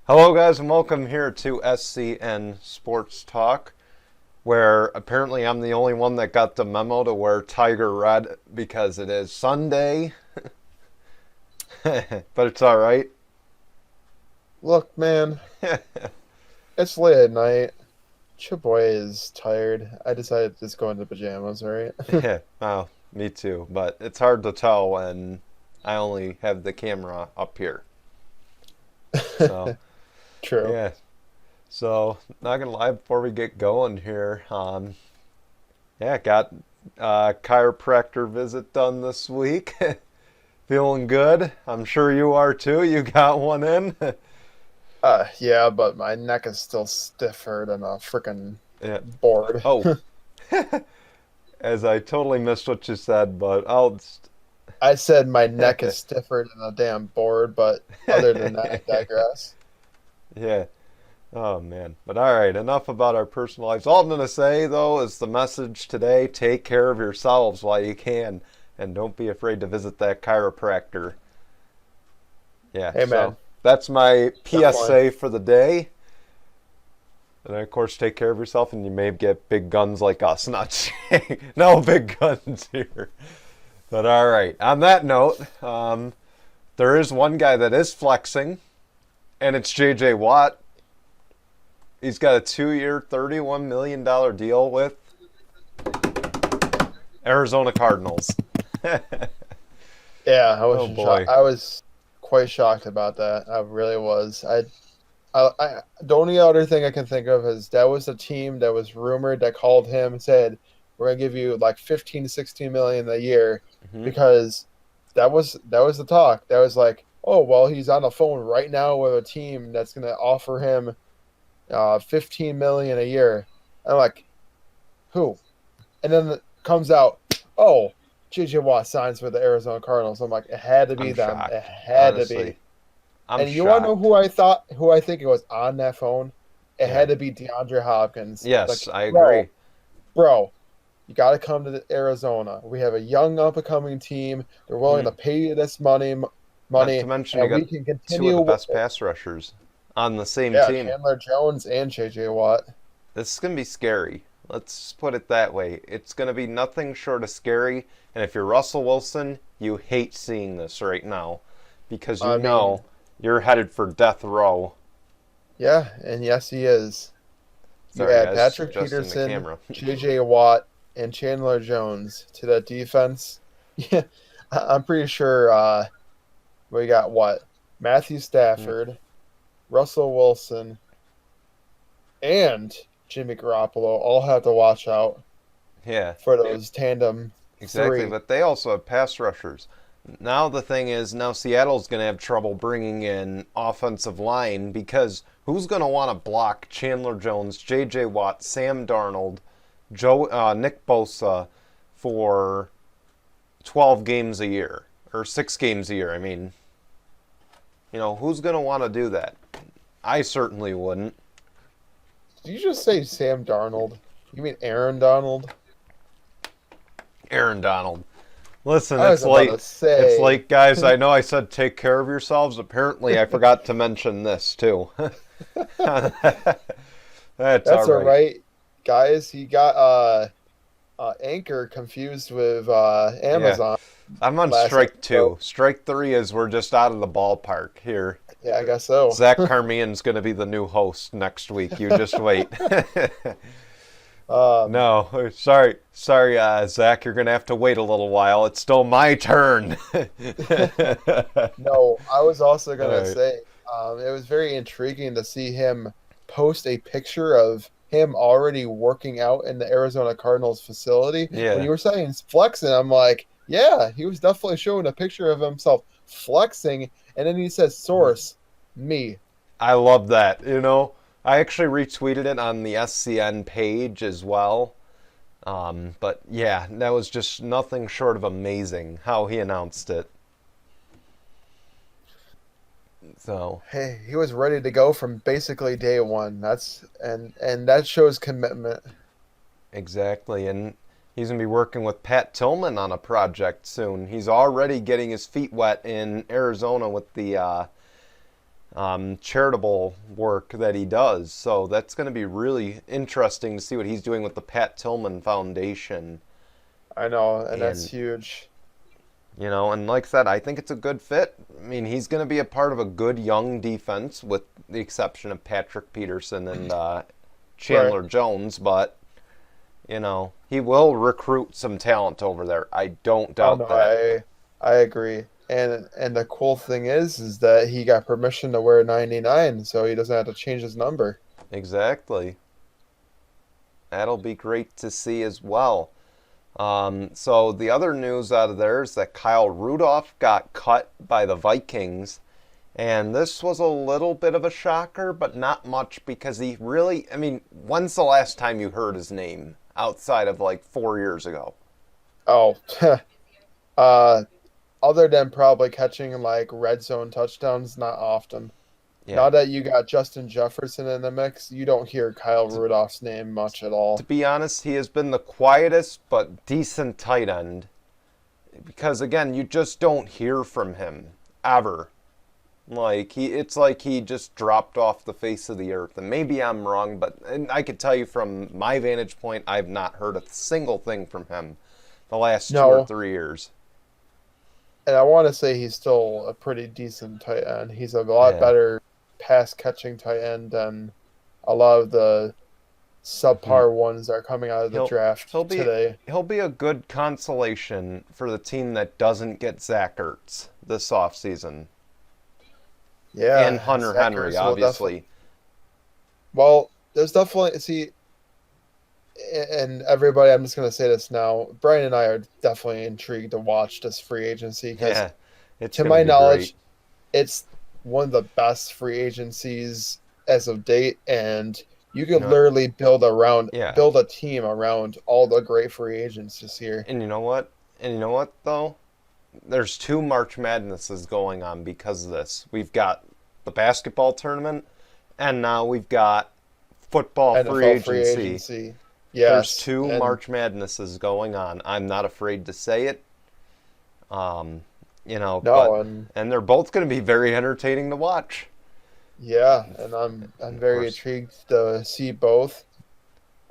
Hello, guys, and welcome here to SCN Sports Talk, where apparently I'm the only one that got the memo to wear tiger red because it is Sunday. But it's all right. Look, man, it's late at night. Your boy is tired. I decided to just go into pajamas, alright? Yeah, well, me too. But it's hard to tell when I only have the camera up here. So, True. yeah. So, not gonna lie, before we get going here, yeah, got a chiropractor visit done this week. Feeling good. I'm sure you are too. You got one in. Yeah, but my neck is still stiffer than a freaking Yeah. board. Oh, as I totally missed what you said, but I'll just... I said my neck is stiffer than a damn board, but other than that, I digress. Yeah. Oh man. But all right, enough about our personal lives. All I'm gonna say though is the message today: take care of yourselves while you can, and don't be afraid to visit that chiropractor. Yeah. Hey, So man, that's my definitely. PSA for the day. And of course, take care of yourself, and you may get big guns like us. Not no big guns here. But all right. On that note, there is one guy that is flexing, and it's J.J. Watt. He's got a 2-year, $31 million deal with Arizona Cardinals. Yeah, I was Oh in shock. boy. I was quite shocked about that. I really was. The only other thing I can think of is that was the team that was rumored that called him and said, "We're gonna give you like 15 to 16 million a year," Hmm. because that was the talk. That was like, oh well, he's on the phone right now with a team that's gonna offer him 15 million a year. I'm like, who? And then it comes out, oh, JJ Watt signs with the Arizona Cardinals. I'm like, it had to be I'm them. It shocked. had to be. Honestly, I'm And you want to know shocked. who I think it was on that phone? It Yeah. had to be DeAndre Hopkins. Yes, Like, I bro, agree. bro, you got to come to Arizona. We have a young up and coming team. They're willing Hmm. to pay you this Not to money, mention, you and got we can two of continue. the best pass rushers on the same Yeah, team. Chandler Jones and JJ Watt. This is going to be scary. Let's put it that way. It's going to be nothing short of scary. And if you're Russell Wilson, you hate seeing this right now because you I mean, know you're headed for death row. yeah, and yes, he is. You Sorry, add guys, Patrick adjusting the Peterson, camera. JJ Watt, and Chandler Jones to that defense. Yeah, I'm pretty sure we got what? Matthew Stafford, Russell Wilson, and Jimmy Garoppolo all have to watch out Yeah, for those tandem exactly. three. But they also have pass rushers. Now the thing is, now Seattle's going to have trouble bringing in offensive line because who's going to want to block Chandler Jones, J.J. Watt, Sam Darnold, Nick Bosa for 12 games a year or 6 games a year? I mean, who's going to want to do that? I certainly wouldn't. Did you just say Sam Darnold? You mean Aaron Donald? Aaron Donald. Listen, I was it's about late. to It's say. late, guys. I know I said take care of yourselves. Apparently, I forgot to mention this too. That's all That's all right. right, guys. He got Anchor confused with Yeah, Amazon I'm on last strike episode. two. Strike three is we're just out of the ballpark here. Yeah, I guess so. Zach Carmean's going to be the new host next week. You just wait. Um, No, sorry, Zach. You're going to have to wait a little while. It's still my turn. no, I was also All gonna right. say it was very intriguing to see him post a picture of him already working out in the Arizona Cardinals facility. When Yeah. you were saying flexing, I'm like, yeah, he was definitely showing a picture of himself flexing, and then he says, "Source, me." I love that. I actually retweeted it on the SCN page as well. But yeah, that was just nothing short of amazing how he announced it. So Hey, he was ready to go from basically day one. And that shows commitment. exactly, and he's gonna be working with Pat Tillman on a project soon. He's already getting his feet wet in Arizona with the charitable work that he does. So that's going to be really interesting to see what he's doing with the Pat Tillman Foundation. I know, and that's And, huge. and like I said, I think it's a good fit. I mean, he's going to be a part of a good young defense with the exception of Patrick Peterson and Chandler Right. Jones, but, he will recruit some talent over there. I don't Oh doubt no, that. I agree. And the cool thing is that he got permission to wear 99, so he doesn't have to change his number. Exactly. That'll be great to see as well. So the other news out of there is that Kyle Rudolph got cut by the Vikings. And this was a little bit of a shocker, but not much because he really, I mean, when's the last time you heard his name outside of like 4 years ago? Oh, uh, other than probably catching like red zone touchdowns, not often. Yeah. Now that you got Justin Jefferson in the mix, you don't hear Kyle To, Rudolph's name much at to all. be honest, he has been the quietest but decent tight end because again, you just don't hear from him ever. It's like he just dropped off the face of the earth. And maybe I'm wrong, but and I could tell you from my vantage point, I've not heard a single thing from him the last two or No, 3 years. and I want to say he's still a pretty decent tight end. He's a lot Yeah. better pass catching tight end than a lot of the Hmm. subpar ones that are coming out of the He'll he'll draft be today. he'll be a good consolation for the team that doesn't get Zach Ertz this offseason. And Yeah, Hunter Zach Henry, Ertz will definitely. obviously. Well, there's definitely see, and everybody. I'm just gonna say this now. Brian and I are definitely intrigued to watch this free agency because, Yeah, it's to gonna my be great. knowledge, it's one of the best free agencies as of date, and you You could know, literally yeah. build a team around all the great free agents this year. And you know what? And you know what though? There's two March Madnesses going on because of this. We've got the basketball tournament, and now we've got football free NFL free agency. agency, There's yes, two and March Madnesses going on. I'm not afraid to say it. Um, no, but and they're both going to be very entertaining to watch. yeah, and I'm Of very course, intrigued to see both.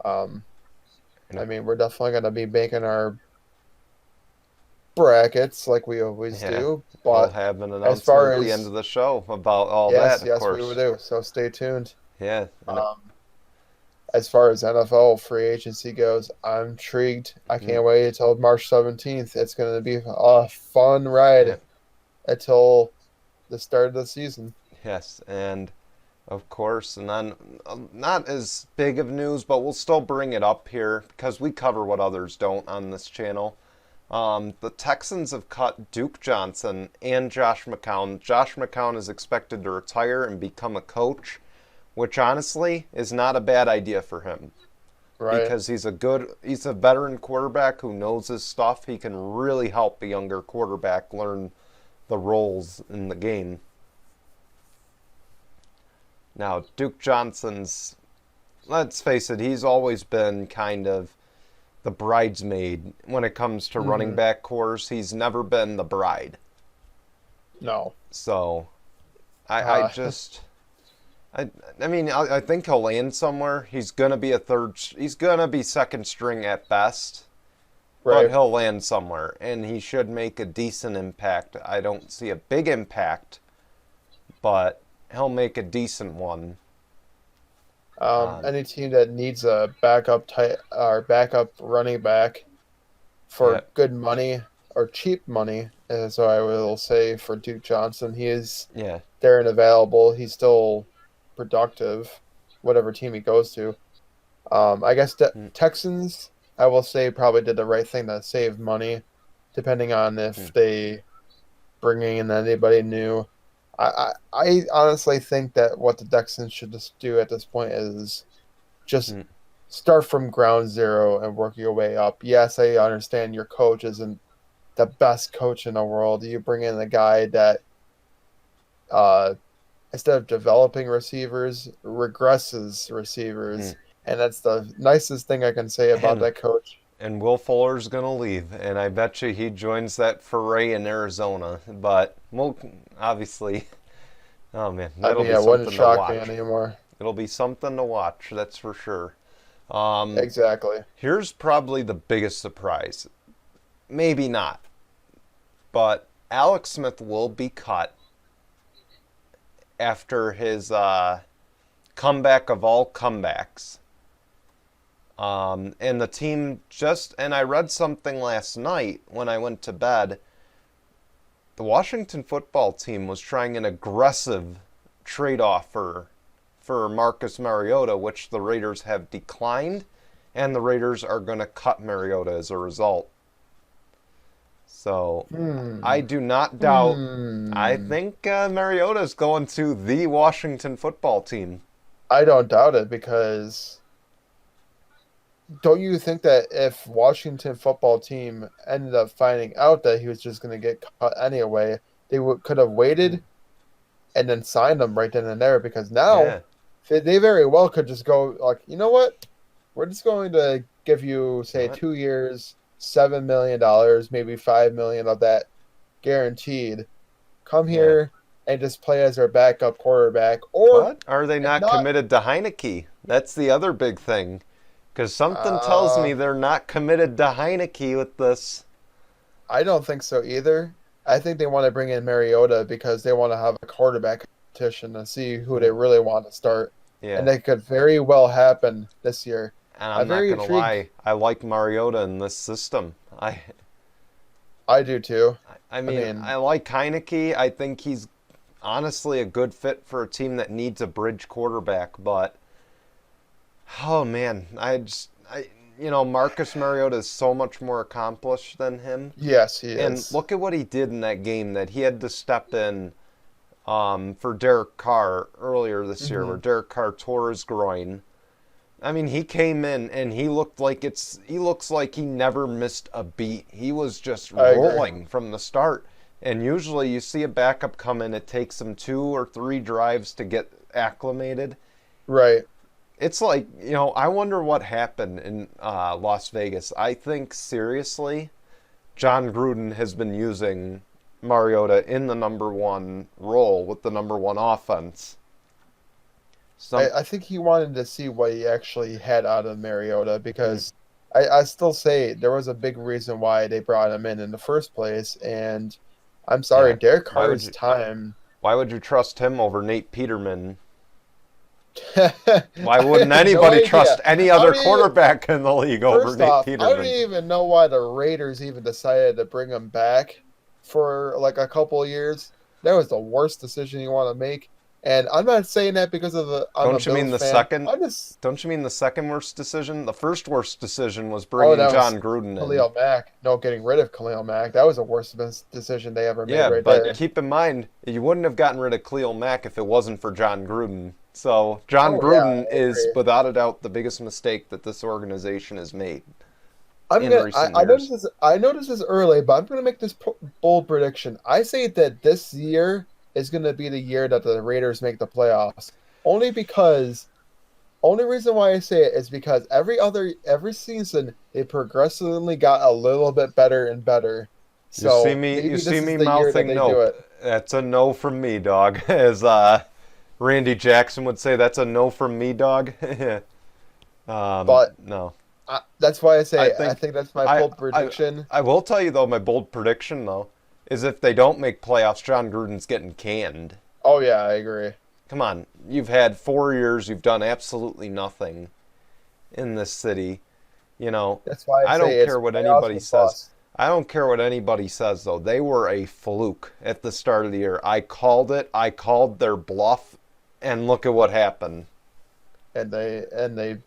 Um, and I mean, we're definitely going to be making our brackets like we always yeah, do, we'll but have an as announcement far at the end as of the show about all that, yes, of yes, we will course. do. So stay tuned. Yeah, Um, as far as NFL free agency goes, I'm intrigued. I mm, can't wait until March 17th. It's going to be a fun yeah, ride until the start of the season. yes, and of course, and then not as big of news, but we'll still bring it up here because we cover what others don't on this channel. The Texans have cut Duke Johnson and Josh McCown. Josh McCown is expected to retire and become a coach, which honestly is not a bad idea for him Right. because he's a veteran quarterback who knows his stuff. He can really help a younger quarterback learn the roles in the game. Now, Duke Johnson's, let's face it, he's always been kind of the bridesmaid when it comes to running Hmm. back cores. He's never been the bride. No. So I Uh, just I mean I think he'll land somewhere. He's gonna be he's gonna be second string at best, but right. he'll land somewhere and he should make a decent impact. I don't see a big impact, but he'll make a decent one. Um, Any team that needs a backup tight or backup running back yeah, for good money or cheap money, as I will say for Duke Johnson, he is yeah. there and available. He's still productive, whatever team he goes to. I guess Mm, Texans, I will say, probably did the right thing to save money, depending on mm, if they bring in anybody new. I honestly think that what the Texans should just do at this point is just mm, start from ground zero and work your way up. Yes, I understand your coach isn't the best coach in the world. You bring in a guy that uh, instead of developing receivers, regresses receivers. mm. And that's the nicest thing I can say about And that coach. and Will Fuller's gonna leave, and I bet you he joins that foray in Arizona. But well, obviously, Oh man, I that'll mean, be it wouldn't something to shock me watch. anymore. It'll be something to watch, that's for sure. Um, Exactly. Here's probably the biggest surprise. Maybe not, but Alex Smith will be cut after his comeback of all comebacks. And the team and I read something last night when I went to bed. The Washington football team was trying an aggressive trade offer for Marcus Mariota, which the Raiders have declined, and the Raiders are going to cut Mariota as a result. So I do not doubt. I think Mariota is going to the Washington football team. I don't doubt it because don't you think that if Washington football team ended up finding out that he was just going to get cut anyway, they could have waited and then signed him right then and there? Because now they very well could just go like, you know what? We're just going to give you, say, 2 years, $7 million, maybe $5 million of that guaranteed. Come here and just play as our backup quarterback. Or But are they not committed to Heineke? That's the other big thing. Because something tells me they're not committed to Heineke with this. I don't think so either. I think they want to bring in Mariota because they want to have a quarterback competition and see who they really want to start. Yeah. And that could very well happen this year. And I'm not going to lie, I like Mariota in this system. I do too. I mean, I like Heineke. I think he's honestly a good fit for a team that needs a bridge quarterback. But, oh man, Marcus Mariota is so much more accomplished than him. Yes, he is. And look at what he did in that game that he had to step in for Derek Carr earlier this year, where Derek Carr tore his groin. I mean, he came in and he looks like he never missed a beat. He was just rolling from the start. And usually you see a backup come in, it takes him 2 or 3 drives to get acclimated. Right. It's like, I wonder what happened in Las Vegas. I think, seriously, John Gruden has been using Mariota in the number 1 role with the number 1 offense. I think he wanted to see what he actually had out of Mariota because I still say there was a big reason why they brought him in the first place. And I'm sorry, Derek Carr's time. Why would you trust him over Nate Peterman? Why wouldn't anybody trust any other quarterback in the league over Nate Peterman? I don't even know why the Raiders even decided to bring him back for like a couple of years. That was the worst decision you want to make. And I'm not saying that because of the. Don't you mean the second worst decision? The first worst decision was bringing John Gruden in. Khalil Mack. No, getting rid of Khalil Mack. That was the worst decision they ever made. Yeah, right but there. Keep in mind, you wouldn't have gotten rid of Khalil Mack if it wasn't for John Gruden. So John Gruden is without a doubt the biggest mistake that this organization has made. I noticed this early, but I'm going to make this bold prediction. I say that this year is going to be the year that the Raiders make the playoffs. Only reason why I say it is because every season they progressively got a little bit better and better. So you see me mouthing no. That's a no from me, dog. As Randy Jackson would say, that's a no from me, dog. But no. That's why I say I think that's my bold prediction. I will tell you though, my bold prediction though is if they don't make playoffs, John Gruden's getting canned. Oh yeah, I agree. Come on, you've had 4 years, you've done absolutely nothing in this city. That's why I don't care what anybody says. I don't care what anybody says though. They were a fluke at the start of the year. I called it. I called their bluff, and look at what happened. And they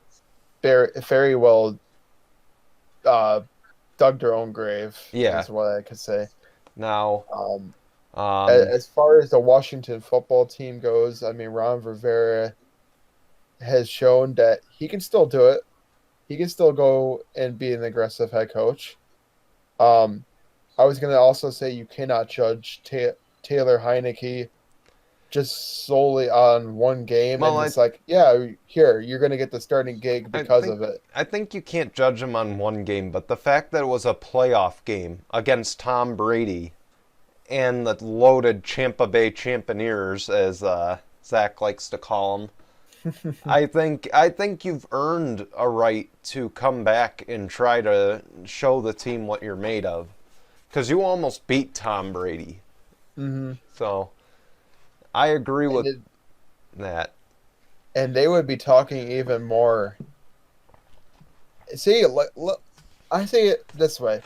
very well dug their own grave. Yeah, is what I could say. Now, as far as the Washington football team goes, I mean, Ron Rivera has shown that he can still do it. He can still go and be an aggressive head coach. I was going to also say you cannot judge Taylor Heineke just solely on one game. Well, and it's you're going to get the starting gig because of it. I think you can't judge him on one game, but the fact that it was a playoff game against Tom Brady and the loaded Champa Bay Champineers, as Zach likes to call them. I think you've earned a right to come back and try to show the team what you're made of, because you almost beat Tom Brady. Mm-hmm. So I agree with that. And they would be talking even more. See, I say it this way: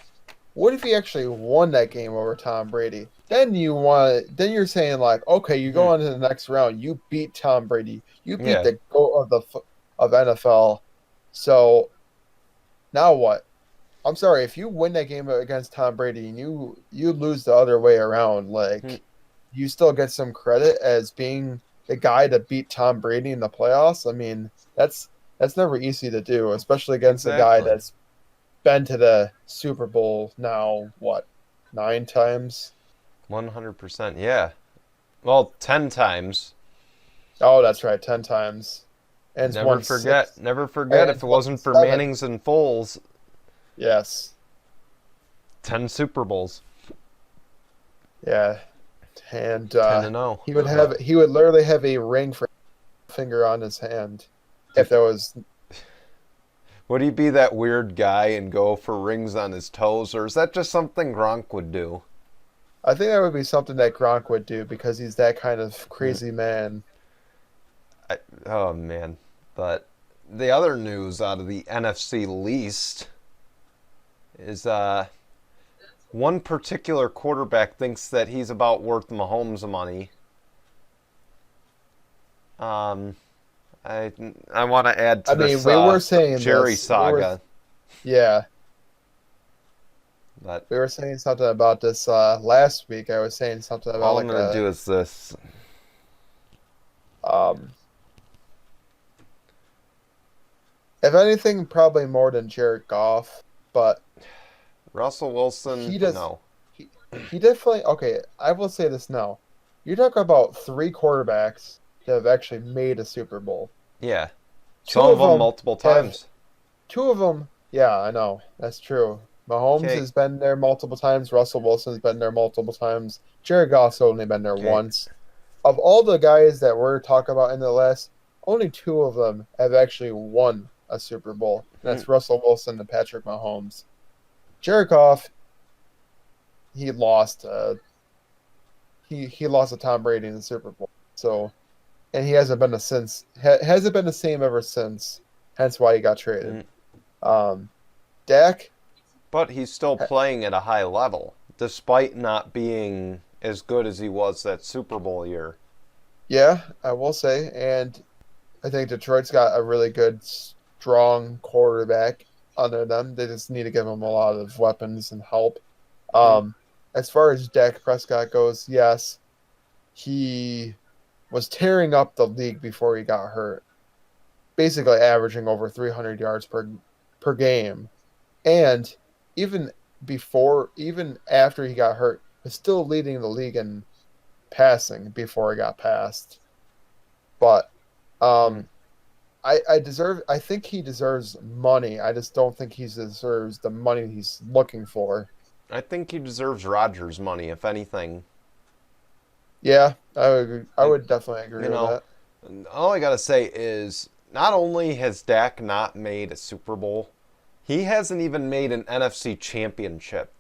what if he actually won that game over Tom Brady? Then you're saying like, okay, you go on to the next round, you beat Tom Brady, you beat the GOAT of NFL. So now what? I'm sorry, if you win that game against Tom Brady and you lose the other way around, like you still get some credit as being the guy to beat Tom Brady in the playoffs. I mean, that's never easy to do, especially against a guy that's been to the Super Bowl now, 9 times? 100%, yeah. Well, 10 times. Oh, that's right, 10 times. And never forget if it wasn't for Mannings and Foles. Yes. 10 Super Bowls. Yeah. And 10-0. he would literally have a ring for a finger on his hand if there was. Would he be that weird guy and go for rings on his toes, or is that just something Gronk would do? I think that would be something that Gronk would do because he's that kind of crazy man. Oh, man. But the other news out of the NFC least is one particular quarterback thinks that he's about worth Mahomes' money. I want to add to this we were saying Jerry saga. Yeah. But we were saying something about this last week. I was saying something about all I'm going to do is this. If anything, probably more than Jared Goff, but Russell Wilson, no. He definitely, okay, I will say this now. You talk about 3 quarterbacks that have actually made a Super Bowl. Yeah. Some of them multiple times. 2 of them, yeah, I know. That's true. Mahomes has been there multiple times. Russell Wilson's been there multiple times. Jared Goff's only been there once. Of all the guys that we're talking about in the list, only 2 of them have actually won a Super Bowl. That's Russell Wilson and Patrick Mahomes. Jared Goff, he lost. He lost to Tom Brady in the Super Bowl. So, and he hasn't been hasn't been the same ever since. Hence why he got traded. Dak. But he's still playing at a high level, despite not being as good as he was that Super Bowl year. Yeah, I will say. And I think Detroit's got a really good, strong quarterback under them. They just need to give him a lot of weapons and help. As far as Dak Prescott goes, yes, he was tearing up the league before he got hurt, basically averaging over 300 yards per game. And even after he got hurt, was still leading the league in passing before he got passed. But I think he deserves money. I just don't think he deserves the money he's looking for. I think he deserves Rodgers' money, if anything. Yeah, I would definitely agree with that. All I got to say is, not only has Dak not made a Super Bowl, he hasn't even made an NFC championship.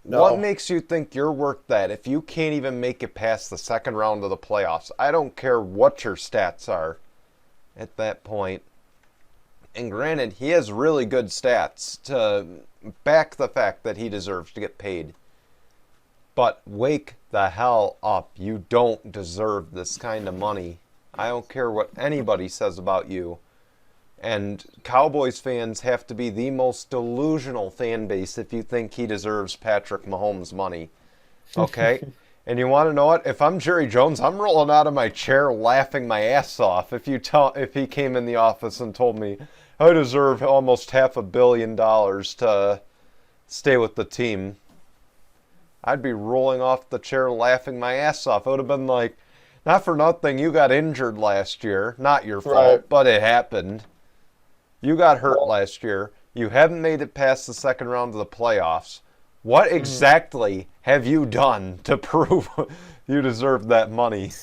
No. What makes you think you're worth that if you can't even make it past the second round of the playoffs? I don't care what your stats are at that point. And granted, he has really good stats to back the fact that he deserves to get paid. But wake the hell up. You don't deserve this kind of money. I don't care what anybody says about you. And Cowboys fans have to be the most delusional fan base if you think he deserves Patrick Mahomes' money. Okay? And you want to know what? If I'm Jerry Jones, I'm rolling out of my chair laughing my ass off if he came in the office and told me I deserve almost $500 million to stay with the team. I'd be rolling off the chair laughing my ass off. It would have been like, not for nothing, you got injured last year. Not your fault, but it happened. You got hurt last year. You haven't made it past the second round of the playoffs. What exactly have you done to prove you deserve that money?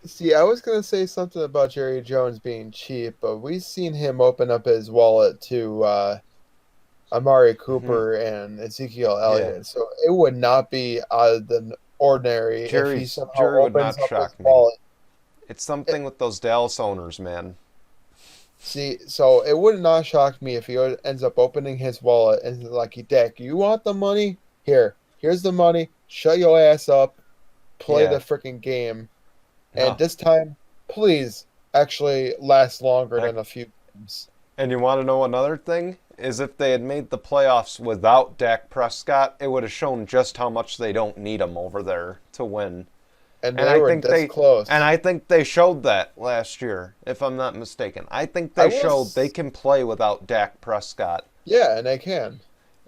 See, I was gonna say something about Jerry Jones being cheap, but we've seen him open up his wallet to Amari Cooper and Ezekiel Yeah. Elliott, so it would not be out of the ordinary if he somehow Jerry would opens not up his shock me. wallet. It's something with those Dallas owners, man. See, so it would not shock me if he ends up opening his wallet and he's like, Dak, you want the money? Here's the money. Shut your ass up. Play the Yeah. freaking game. No. And this time, please actually last longer than a few games. And you want to know another thing? Is if they had made the playoffs without Dak Prescott, it would have shown just how much they don't need him over there to win. And And they I were think this close. and I think they showed that last year, if I'm not mistaken. I think they showed they can play without Dak Prescott. Yeah, and they can.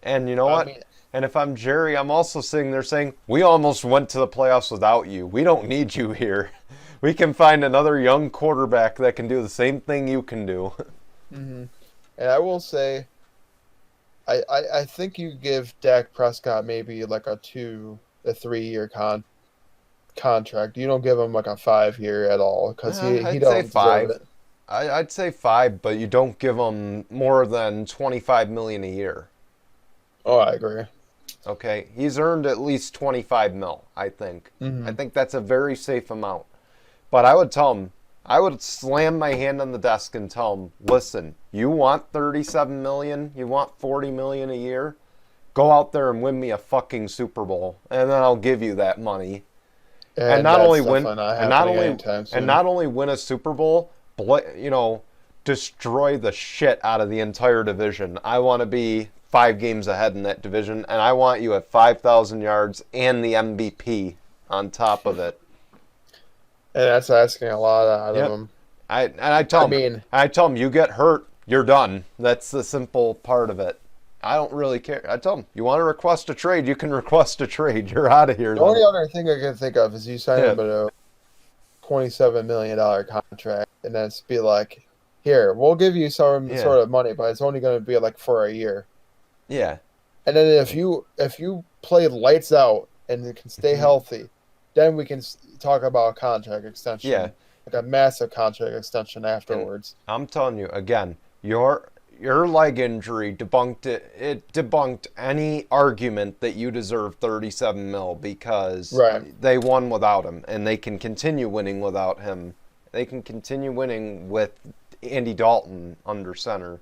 And you know I what? mean, And if I'm Jerry, I'm also sitting there saying, we almost went to the playoffs without you. We don't need you here. We can find another young quarterback that can do the same thing you can do. and I will say, I think you give Dak Prescott maybe like a 3 year contract. You don't give him like a 5 year at all because he I'd don't say deserve 5. it. I'd say 5, but you don't give him more than $25 million a year. Oh, I agree. Okay, he's earned at least 25 mil, I think. I think that's a very safe amount. But I would tell him, I would slam my hand on the desk and tell him, listen, you want 37 million, you want 40 million a year, go out there and win me a fucking Super Bowl, and then I'll give you that money. And not only win, and not only win a Super Bowl, destroy the shit out of the entire division. I want to be 5 games ahead in that division, and I want you at 5,000 yards and the MVP on top of it. And that's asking a lot out of him. I tell him, you get hurt, you're done. That's the simple part of it. I don't really care. I tell him, you want to request a trade, you can request a trade. You're out of here. The only other thing I can think of is you sign him a $27 million contract, and then it's be like, here, we'll give you some sort of money, but it's only going to be like for a year. Yeah. And then if you play lights out and can stay healthy, then we can talk about a contract extension. Yeah. Like a massive contract extension afterwards. And I'm telling you, again, your leg injury debunked it. It debunked any argument that you deserve 37 mil because they won without him, and they can continue winning without him. They can continue winning with Andy Dalton under center.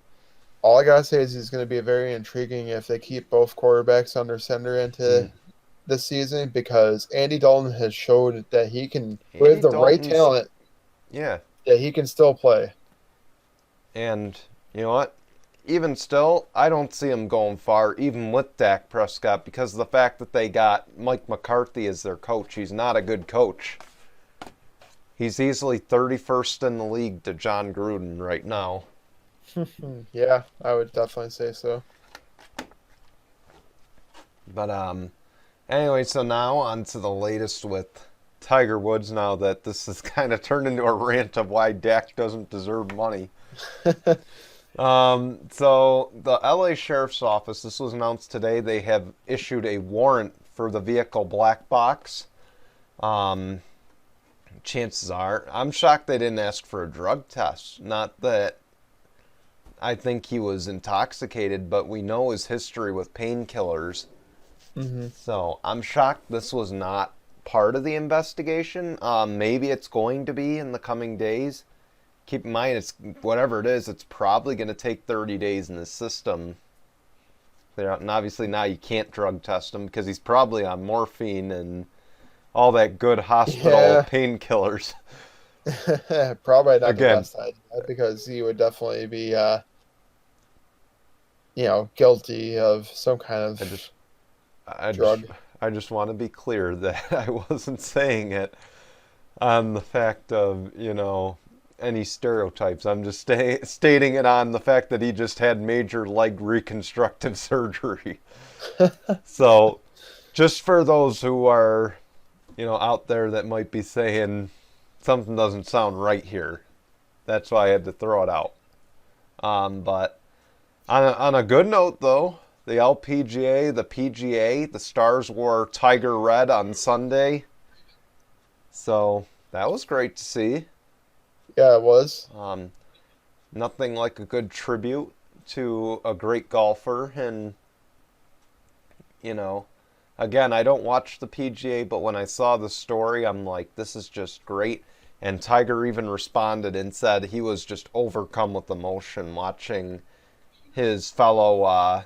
All I gotta say is it's going to be very intriguing if they keep both quarterbacks under center into this season, because Andy Dalton has showed that he can, with the right talent, that he can still play. And you know what? Even still, I don't see him going far, even with Dak Prescott, because of the fact that they got Mike McCarthy as their coach. He's not a good coach. He's easily 31st in the league to John Gruden right now. Yeah, I would definitely say so. But anyway, so now on to the latest with Tiger Woods, now that this has kind of turned into a rant of why Dak doesn't deserve money. So the LA Sheriff's Office, this was announced today, they have issued a warrant for the vehicle black box. Chances are, I'm shocked they didn't ask for a drug test. Not that I think he was intoxicated, but we know his history with painkillers. So I'm shocked this was not part of the investigation. Maybe it's going to be in the coming days. Keep in mind, it's whatever it is, it's probably going to take 30 days in the system. And obviously now you can't drug test him because he's probably on morphine and all that good hospital painkillers. Probably not the best idea, because he would definitely be, guilty of some kind of drug. I just want to be clear that I wasn't saying it on the fact of, any stereotypes. I'm just stating it on the fact that he just had major leg reconstructive surgery. So, just for those who are, out there that might be saying something doesn't sound right here, that's why I had to throw it out. But on a good note, though, the LPGA, the PGA. The Stars wore tiger red on Sunday. So that was great to see. Yeah, it was. Nothing like a good tribute to a great golfer. And, again, I don't watch the PGA, but when I saw the story, I'm like, this is just great. And Tiger even responded and said he was just overcome with emotion watching his fellow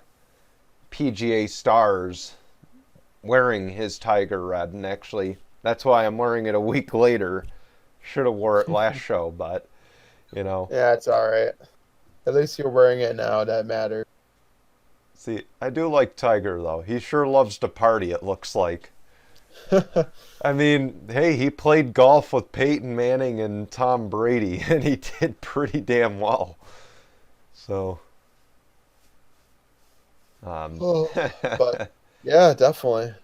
PGA stars wearing his tiger red. And actually, that's why I'm wearing it a week later. Should have wore it last show, but, Yeah, it's all right. At least you're wearing it now. That matters. See, I do like Tiger, though. He sure loves to party, it looks like. I mean, hey, he played golf with Peyton Manning and Tom Brady, and he did pretty damn well. So, But yeah, definitely.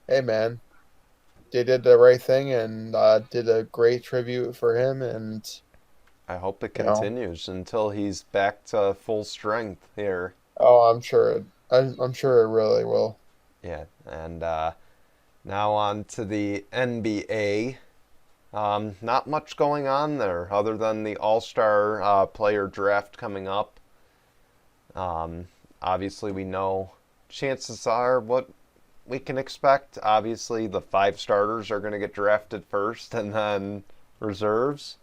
Hey, man, they did the right thing and did a great tribute for him, and I hope it you know, continues until he's back to full strength here. oh, I'm sure. I'm sure it really will. Yeah, and now on to the NBA. Not much going on there other than the All-Star player draft coming up. Obviously, we know chances are what we can expect. Obviously, the 5 starters are going to get drafted first and then reserves.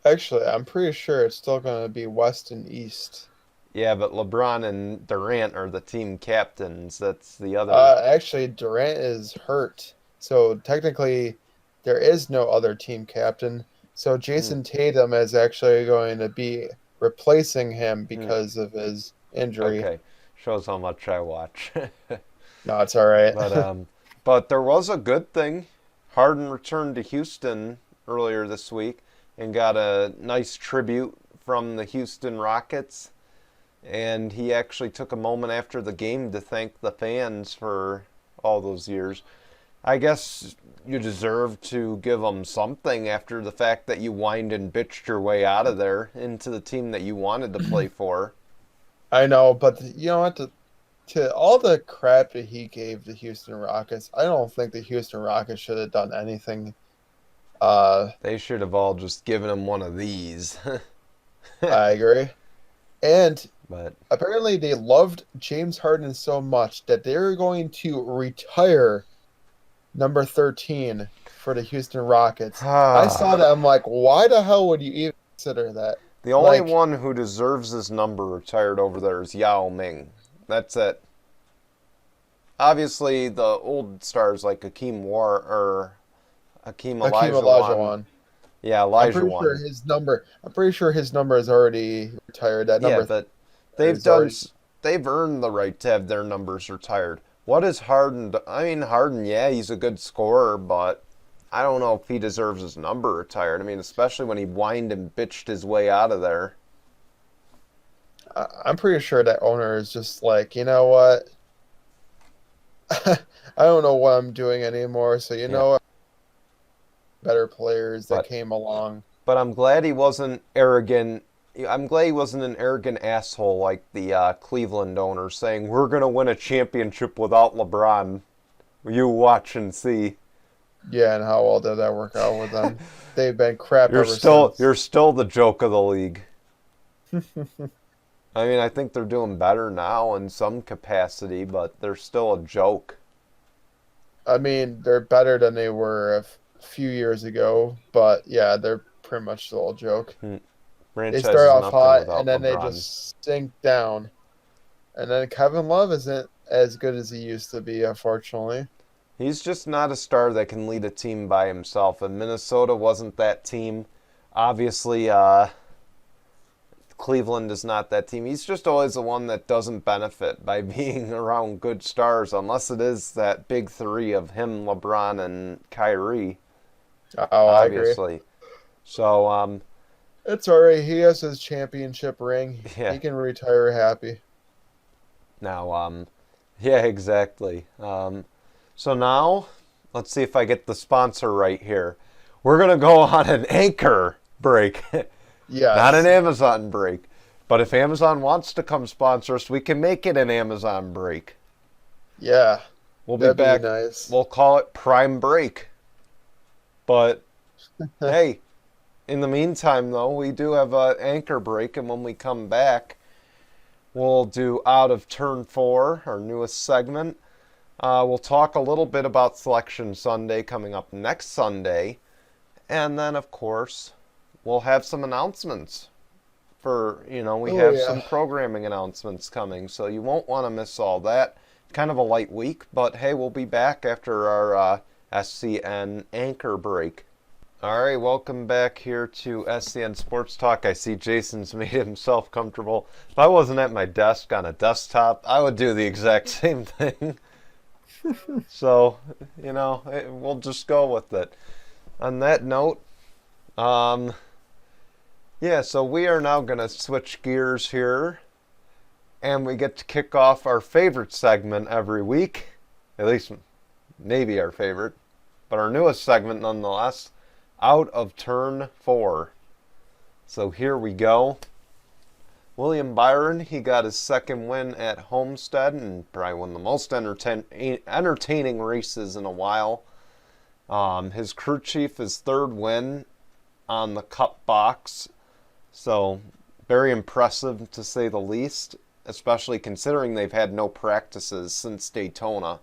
Actually, I'm pretty sure it's still going to be West and East. Yeah, but LeBron and Durant are the team captains. That's the other. Actually, Durant is hurt, so technically, there is no other team captain. So Hmm, Jason Tatum is actually going to be replacing him hmm. because of his injury. Okay, shows how much I watch. No, it's all right. But but there was a good thing. Harden returned to Houston earlier this week and got a nice tribute from the Houston Rockets. And he actually took a moment after the game to thank the fans for all those years. I guess you deserve to give them something after the fact that you whined and bitched your way out of there into the team that you wanted to play for. I know, but you know what? To all the crap that he gave the Houston Rockets, I don't think the Houston Rockets should have done anything. Uh, They should have all just given him one of these. I agree. And But apparently, they loved James Harden so much that they're going to retire number 13 for the Houston Rockets. I saw that. I'm like, why the hell would you even consider that? the only Like, one who deserves his number retired over there is Yao Ming. That's it. Obviously, the old stars like Hakeem Hakeem Olajuwon. Olajuwon. Yeah, I'm pretty sure Olajuwon. his number. I'm pretty sure his number is already retired. That Yeah, number but they've is done. already. They've earned the right to have their numbers retired. What is Harden? I mean, Harden. Yeah, he's a good scorer, but I don't know if he deserves his number retired. I mean, especially when he whined and bitched his way out of there. I'm pretty sure that owner is just like, you know what? I don't know what I'm doing anymore. So you Yeah, know what? Better players that but came along. I'm glad he wasn't arrogant. I'm glad he wasn't an arrogant asshole like the Cleveland owner saying we're gonna win a championship without LeBron. You watch and see. Yeah, and how well did that work out with them? They've been crap ever since. You're still the joke of the league. I mean, I think they're doing better now in some capacity, but they're still a joke. I mean, they're better than they were a few years ago, but yeah, they're pretty much still a joke. They Franchise start is off nothing hot and without then they LeBron. just sink down. And then Kevin Love isn't as good as he used to be, unfortunately. He's just not a star that can lead a team by himself, and Minnesota wasn't that team. Obviously, Cleveland is not that team. He's just always the one that doesn't benefit by being around good stars, unless it is that big three of him, LeBron, and Kyrie, Oh, I agree. obviously. So, It's alright. He has his championship ring. yeah. He can retire happy. Now, yeah, exactly. So now, let's see if I get the sponsor right here. We're going to go on an Anchor break, not an Yes. Amazon break. But if Amazon wants to come sponsor us, we can make it an Amazon break. Yeah. We'll be That'd back. be nice. We'll call it Prime Break. But, hey, in the meantime, though, we do have an anchor break. And when we come back, we'll do Out of Turn 4, our newest segment. We'll talk a little bit about Selection Sunday coming up next Sunday. And then, of course, we'll have some announcements. We have some programming announcements coming, so you won't want to miss all that. Kind of a light week, but hey, we'll be back after our SCN anchor break. All right, welcome back here to SCN Sports Talk. I see Jason's made himself comfortable. If I wasn't at my desk on a desktop, I would do the exact same thing. So, we'll just go with it. On that note, so we are now going to switch gears here, and we get to kick off our favorite segment every week, at least maybe our favorite, but our newest segment nonetheless, Out of Turn 4. So here we go. William Byron, he got his second win at Homestead and probably one of the most entertaining races in a while. His crew chief, his third win on the Cup box. So very impressive to say the least, especially considering they've had no practices since Daytona.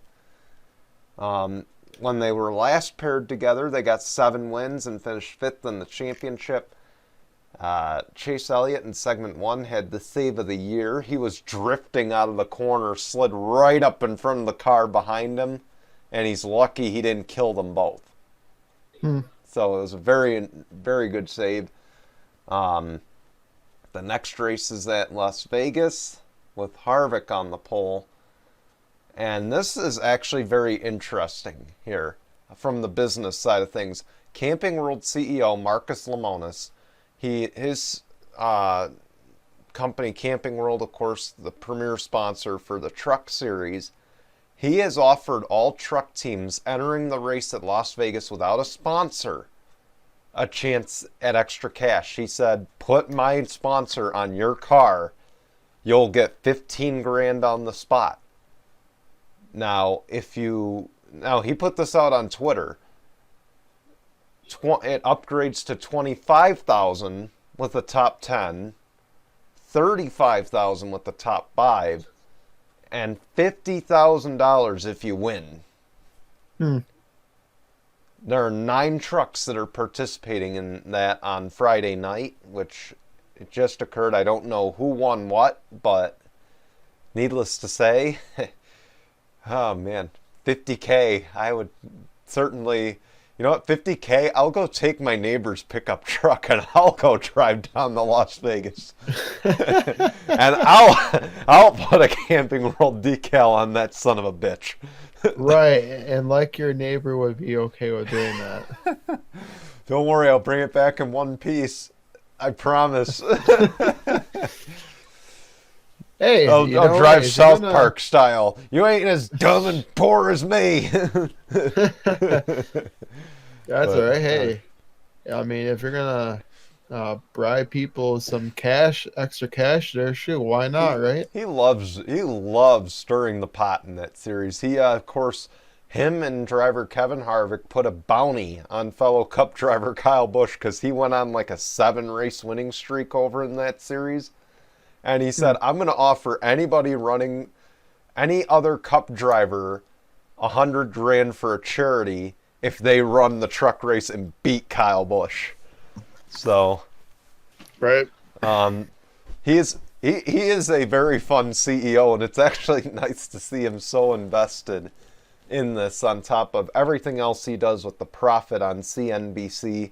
When they were last paired together, they got 7 wins and finished 5th in the championship. Chase Elliott in segment 1 had the save of the year. He was drifting out of the corner, slid right up in front of the car behind him, and he's lucky he didn't kill them both. So it was a very, very good save. The next race is at Las Vegas with Harvick on the pole. And this is actually very interesting here from the business side of things. Camping World CEO Marcus Lemonis, his company Camping World, of course, the premier sponsor for the truck series, he has offered all truck teams entering the race at Las Vegas without a sponsor a chance at extra cash. He said, put my sponsor on your car, you'll get 15 grand on the spot. Now, he put this out on Twitter. It upgrades to 25,000 with the top 10, 35,000 with the top 5, and $50,000 if you win. There are 9 trucks that are participating in that on Friday night, which it just occurred. I don't know who won what, but needless to say, oh man, 50K. I would certainly, you know what, 50K, I'll go take my neighbor's pickup truck and I'll go drive down to Las Vegas. And I'll put a Camping World decal on that son of a bitch. Right, and like your neighbor would be okay with doing that. Don't worry, I'll bring it back in one piece. I promise. Hey, I'll drive South Park style. You ain't as dumb and poor as me. That's all right. Hey, I mean, if you're gonna bribe people with some cash, extra cash, there, shoot, why not, right? He loves stirring the pot in that series. He, of course, him and driver Kevin Harvick put a bounty on fellow Cup driver Kyle Busch because he went on like a 7-race winning streak over in that series. And he said, I'm going to offer anybody running any other Cup driver $100 grand for a charity if they run the truck race and beat Kyle Busch. So, right. He is a very fun CEO, and it's actually nice to see him so invested in this on top of everything else he does with the profit on CNBC.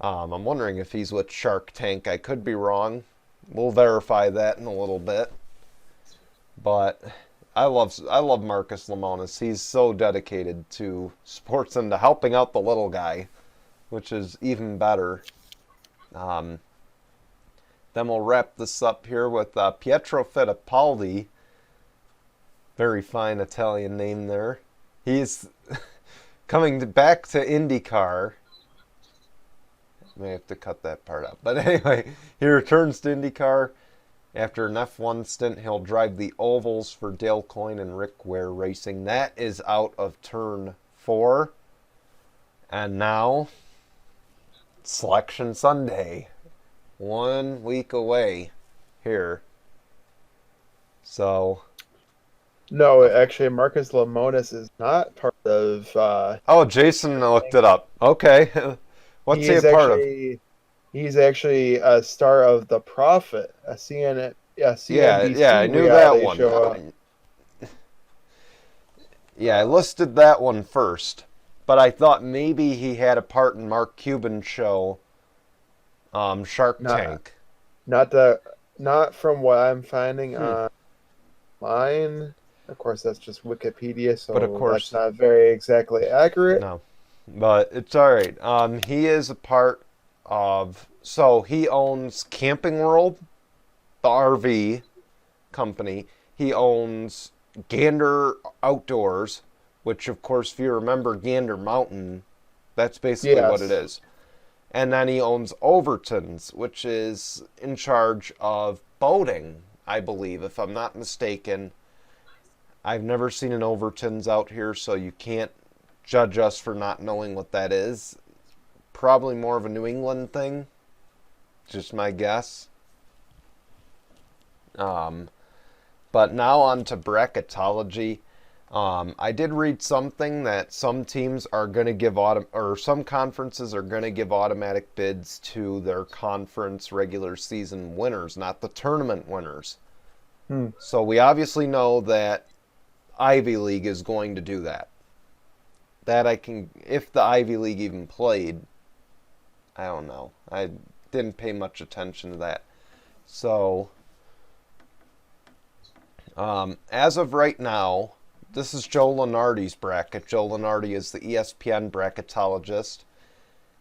I'm wondering if he's with Shark Tank. I could be wrong. We'll verify that in a little bit. But I love Marcus Lemonis. He's so dedicated to sports and to helping out the little guy, which is even better. Then we'll wrap this up here with Pietro Fittipaldi. Very fine Italian name there. He's coming back to IndyCar. May have to cut that part out. But anyway, he returns to IndyCar. After an F1 stint, he'll drive the ovals for Dale Coyne and Rick Ware Racing. That is out of turn 4. And now, Selection Sunday. 1 week away here. So... No, actually, Marcus Lemonis is not part of... oh, Jason looked it up. Okay. What's he a part of? He's actually a star of The Prophet, a CNBC Yeah, I knew that reality one. show. Yeah, I listed that one first, but I thought maybe he had a part in Mark Cuban's show, Shark Tank. Not from what I'm finding online. Of course, that's just Wikipedia, so But of course, that's not very exactly accurate. No, but it's all right. He is a part of... So he owns Camping World, the RV company. He owns Gander Outdoors, which, of course, if you remember Gander Mountain, that's basically what it is. And then he owns Overton's, which is in charge of boating, I believe, if I'm not mistaken. I've never seen an Overton's out here, so you can't judge us for not knowing what that is. Probably more of a New England thing. Just my guess. But now on to bracketology. I did read something that some teams are going to give some conferences are going to give automatic bids to their conference regular season winners, not the tournament winners. So we obviously know that Ivy League is going to do that. That I can, if the Ivy League even played, I don't know. I didn't pay much attention to that. So, as of right now, this is Joe Lunardi's bracket. Joe Lunardi is the ESPN bracketologist.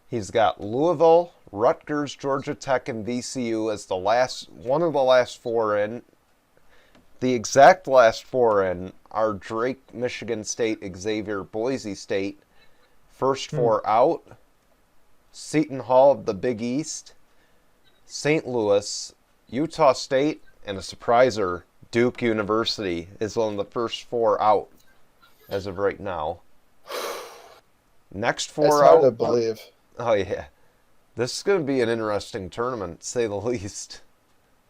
He's got Louisville, Rutgers, Georgia Tech, and VCU as one of the last 4 in. The exact last 4 in are Drake, Michigan State, Xavier, Boise State. First 4 out, Seton Hall of the Big East, St. Louis, Utah State, and a surpriser, Duke University is one of the first 4 out as of right now. Next 4 out. It's hard to believe. Oh, yeah. This is going to be an interesting tournament, to say the least.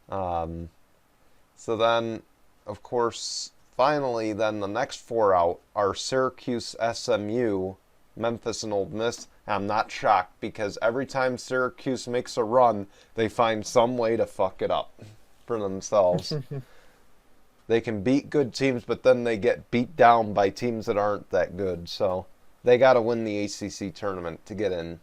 So then, of course, finally, then the next 4 out are Syracuse, SMU, Memphis, and Ole Miss. I'm not shocked because every time Syracuse makes a run, they find some way to fuck it up for themselves. They can beat good teams, but then they get beat down by teams that aren't that good. So they got to win the ACC tournament to get in.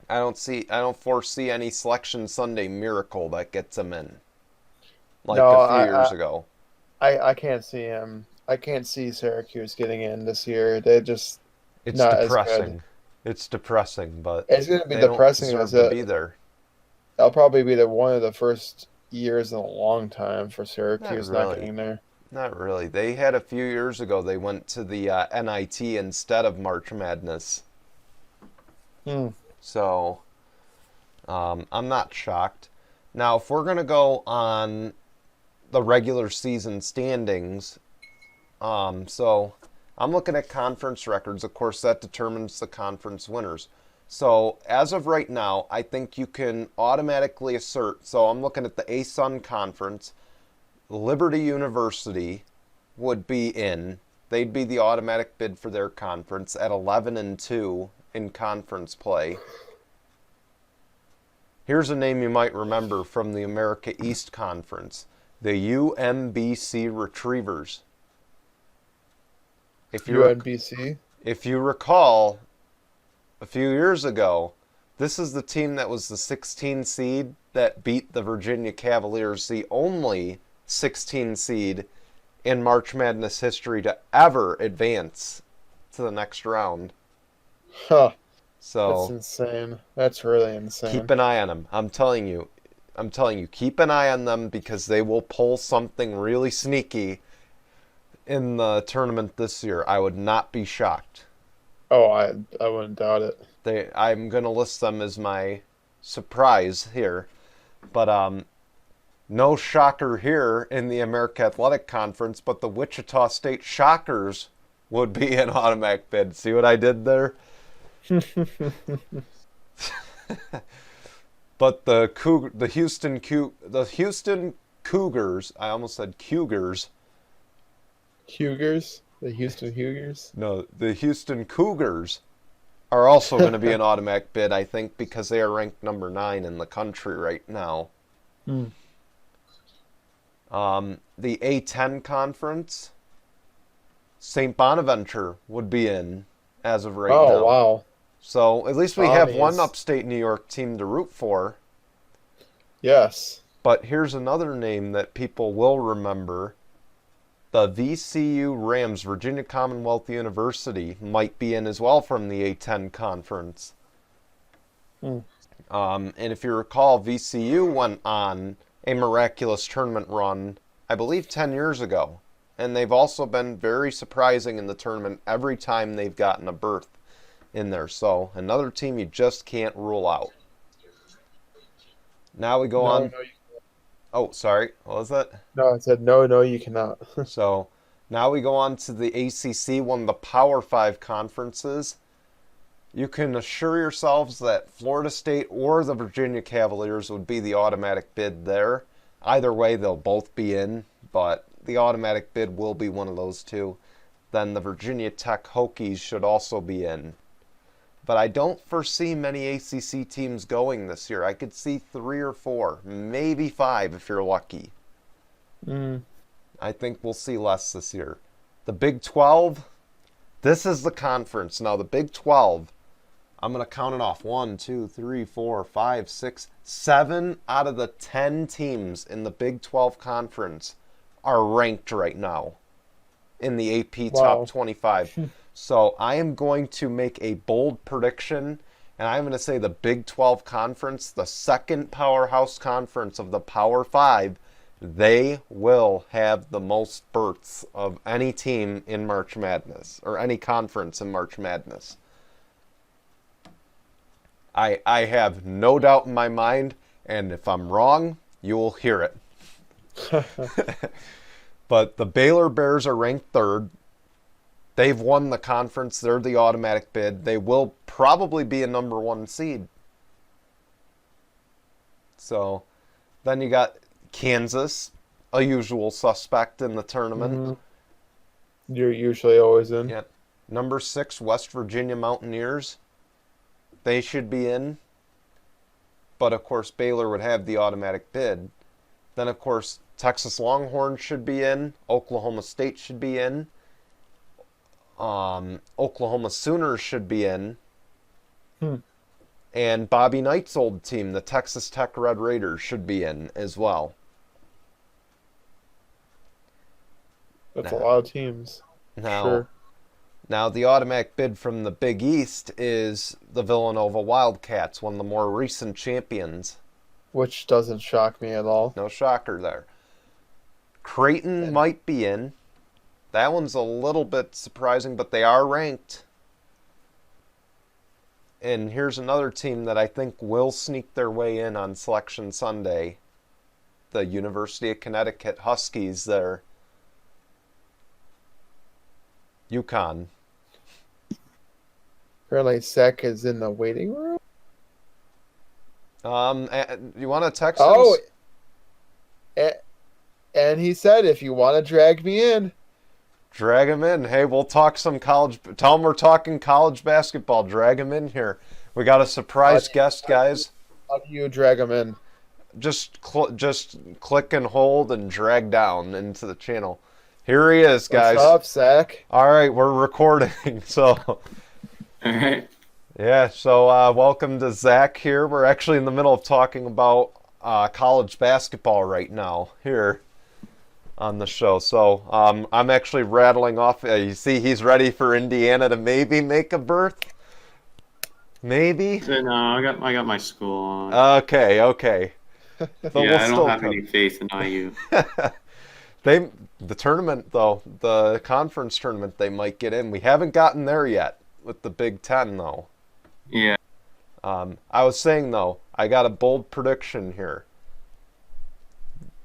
I don't foresee any Selection Sunday miracle that gets them in. Like a few years ago. I can't see him. I can't see Syracuse getting in this year. They're just not depressing. as good. It's depressing, but it's going to be depressing. Don't deserve to be there. That'll probably be one of the first years in a long time for Syracuse not getting there. Not really. They had a few years ago. They went to the NIT instead of March Madness. So, I'm not shocked. Now, if we're going to go on the regular season standings, so I'm looking at conference records. Of course, that determines the conference winners. So, as of right now, I think you can automatically assert. So, I'm looking at the ASUN Conference. Liberty University would be in. They'd be the automatic bid for their conference at 11-2 in conference play. Here's a name you might remember from the America East Conference, the UMBC Retrievers. UMBC? If you recall, a few years ago, this is the team that was the 16 seed that beat the Virginia Cavaliers, the only 16 seed in March Madness history to ever advance to the next round. Huh. So that's insane. That's really insane. Keep an eye on them. I'm telling you, keep an eye on them because they will pull something really sneaky in the tournament this year. I would not be shocked. Oh, I wouldn't doubt it. I'm going to list them as my surprise here. But no shocker here in the America Athletic Conference, but the Wichita State Shockers would be an automatic bid. See what I did there? But the Houston Cougars, I almost said Cougars. Cougars? The Houston Cougars? No, the Houston Cougars are also going to be an automatic bid, I think, because they are ranked number 9 in the country right now. Hmm. The A10 conference, St. Bonaventure would be in as of right now. Oh, wow. So at least we have Bonnies. one upstate New York team to root for. Yes. But here's another name that people will remember. The VCU Rams, Virginia Commonwealth University, might be in as well from the A10 conference. Hmm. And if you recall, VCU went on a miraculous tournament run, I believe 10 years ago. And they've also been very surprising in the tournament every time they've gotten a berth in there. So another team you just can't rule out. Now we go on. No, you, Oh, sorry. What was that? no, I said no, you cannot. So now we go on to the ACC, one of the Power 5 conferences. You can assure yourselves that Florida State or the Virginia Cavaliers would be the automatic bid there. Either way, they'll both be in, but the automatic bid will be one of those two. Then the Virginia Tech Hokies should also be in. But I don't foresee many ACC teams going this year. I could see 3 or 4, maybe 5 if you're lucky. Mm. I think we'll see less this year. The Big 12, this is the conference. Now, the Big 12, I'm going to count it off. 1, 2, 3, 4, 5, 6, 7 out of the 10 teams in the Big 12 conference are ranked right now in the AP Top 25. So I am going to make a bold prediction, and I'm going to say the Big 12 Conference, the second powerhouse conference of the Power 5, they will have the most berths of any team in March Madness, or any conference in March Madness. I have no doubt in my mind, and if I'm wrong, you will hear it. But the Baylor Bears are ranked 3rd. They've won the conference. They're the automatic bid. They will probably be a number 1 seed. So then you got Kansas, a usual suspect in the tournament. Mm-hmm. You're usually always in. Yeah. Number 6, West Virginia Mountaineers. They should be in. But, of course, Baylor would have the automatic bid. Then, of course, Texas Longhorns should be in. Oklahoma State should be in. Oklahoma Sooners should be in. And Bobby Knight's old team, the Texas Tech Red Raiders, should be in as well. That's a lot of teams. Now, the automatic bid from the Big East is the Villanova Wildcats, one of the more recent champions. Which doesn't shock me at all. No shocker there. Creighton might be in. That one's a little bit surprising, but they are ranked. And here's another team that I think will sneak their way in on Selection Sunday. The University of Connecticut Huskies there. UConn. Apparently, Sec is in the waiting room. You want to text him? Oh, and he said, if you want to drag me in. Drag him in. Hey, we'll talk some college. Tell him we're talking college basketball. Drag him in here. We got a surprise guest, guys. How do you drag him in? Just click and hold and drag down into the channel. Here he is, guys. What's up, Zach? All right, we're recording. So, all right. Yeah, so welcome to Zach here. We're actually in the middle of talking about college basketball right now here on the show. So I'm actually rattling off. You see, he's ready for Indiana to maybe make a berth. Maybe. So, no, I got my school on. Okay. But yeah, I don't have any faith in IU. The tournament though, the conference tournament, they might get in. We haven't gotten there yet with the Big Ten though. Yeah. I was saying though, I got a bold prediction here.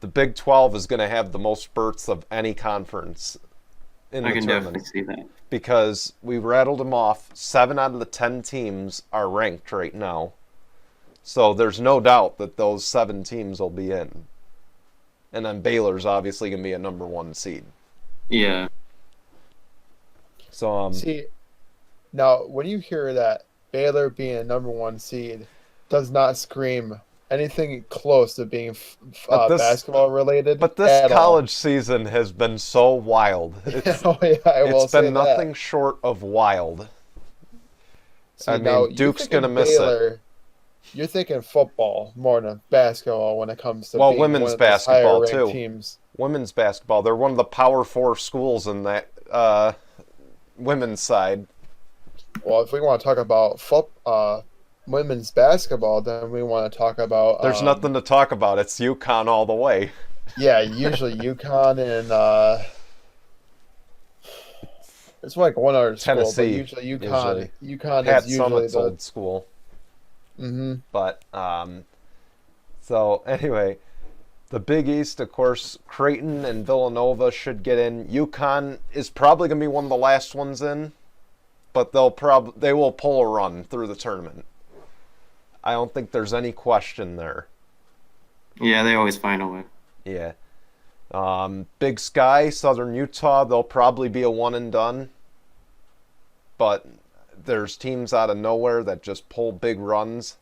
The Big 12 is going to have the most berths of any conference in the tournament. I can definitely see that. Because we rattled them off. 7 out of the 10 teams are ranked right now. So there's no doubt that those 7 teams will be in. And then Baylor's obviously going to be a number 1 seed. Yeah. So see, now when you hear that Baylor being a number 1 seed does not scream anything close to being basketball related. But this college season has been so wild. It's been nothing short of wild. See, I mean, Duke's going to miss it. You're thinking football more than basketball when it comes to women's basketball too. Teams. Women's basketball. They're one of the Power 4 schools in that women's side. Well, if we want to talk about women's basketball, then we want to talk about... There's nothing to talk about. It's UConn all the way. Yeah, usually UConn and... it's like one other school, Tennessee, but usually UConn Pat is usually Summitt's old school. Mm-hmm. But, so anyway, the Big East, of course, Creighton and Villanova should get in. UConn is probably going to be one of the last ones in, but they will pull a run through the tournament. I don't think there's any question there. Yeah, they always find a way. Yeah. Big Sky, Southern Utah, they'll probably be a one and done. But there's teams out of nowhere that just pull big runs.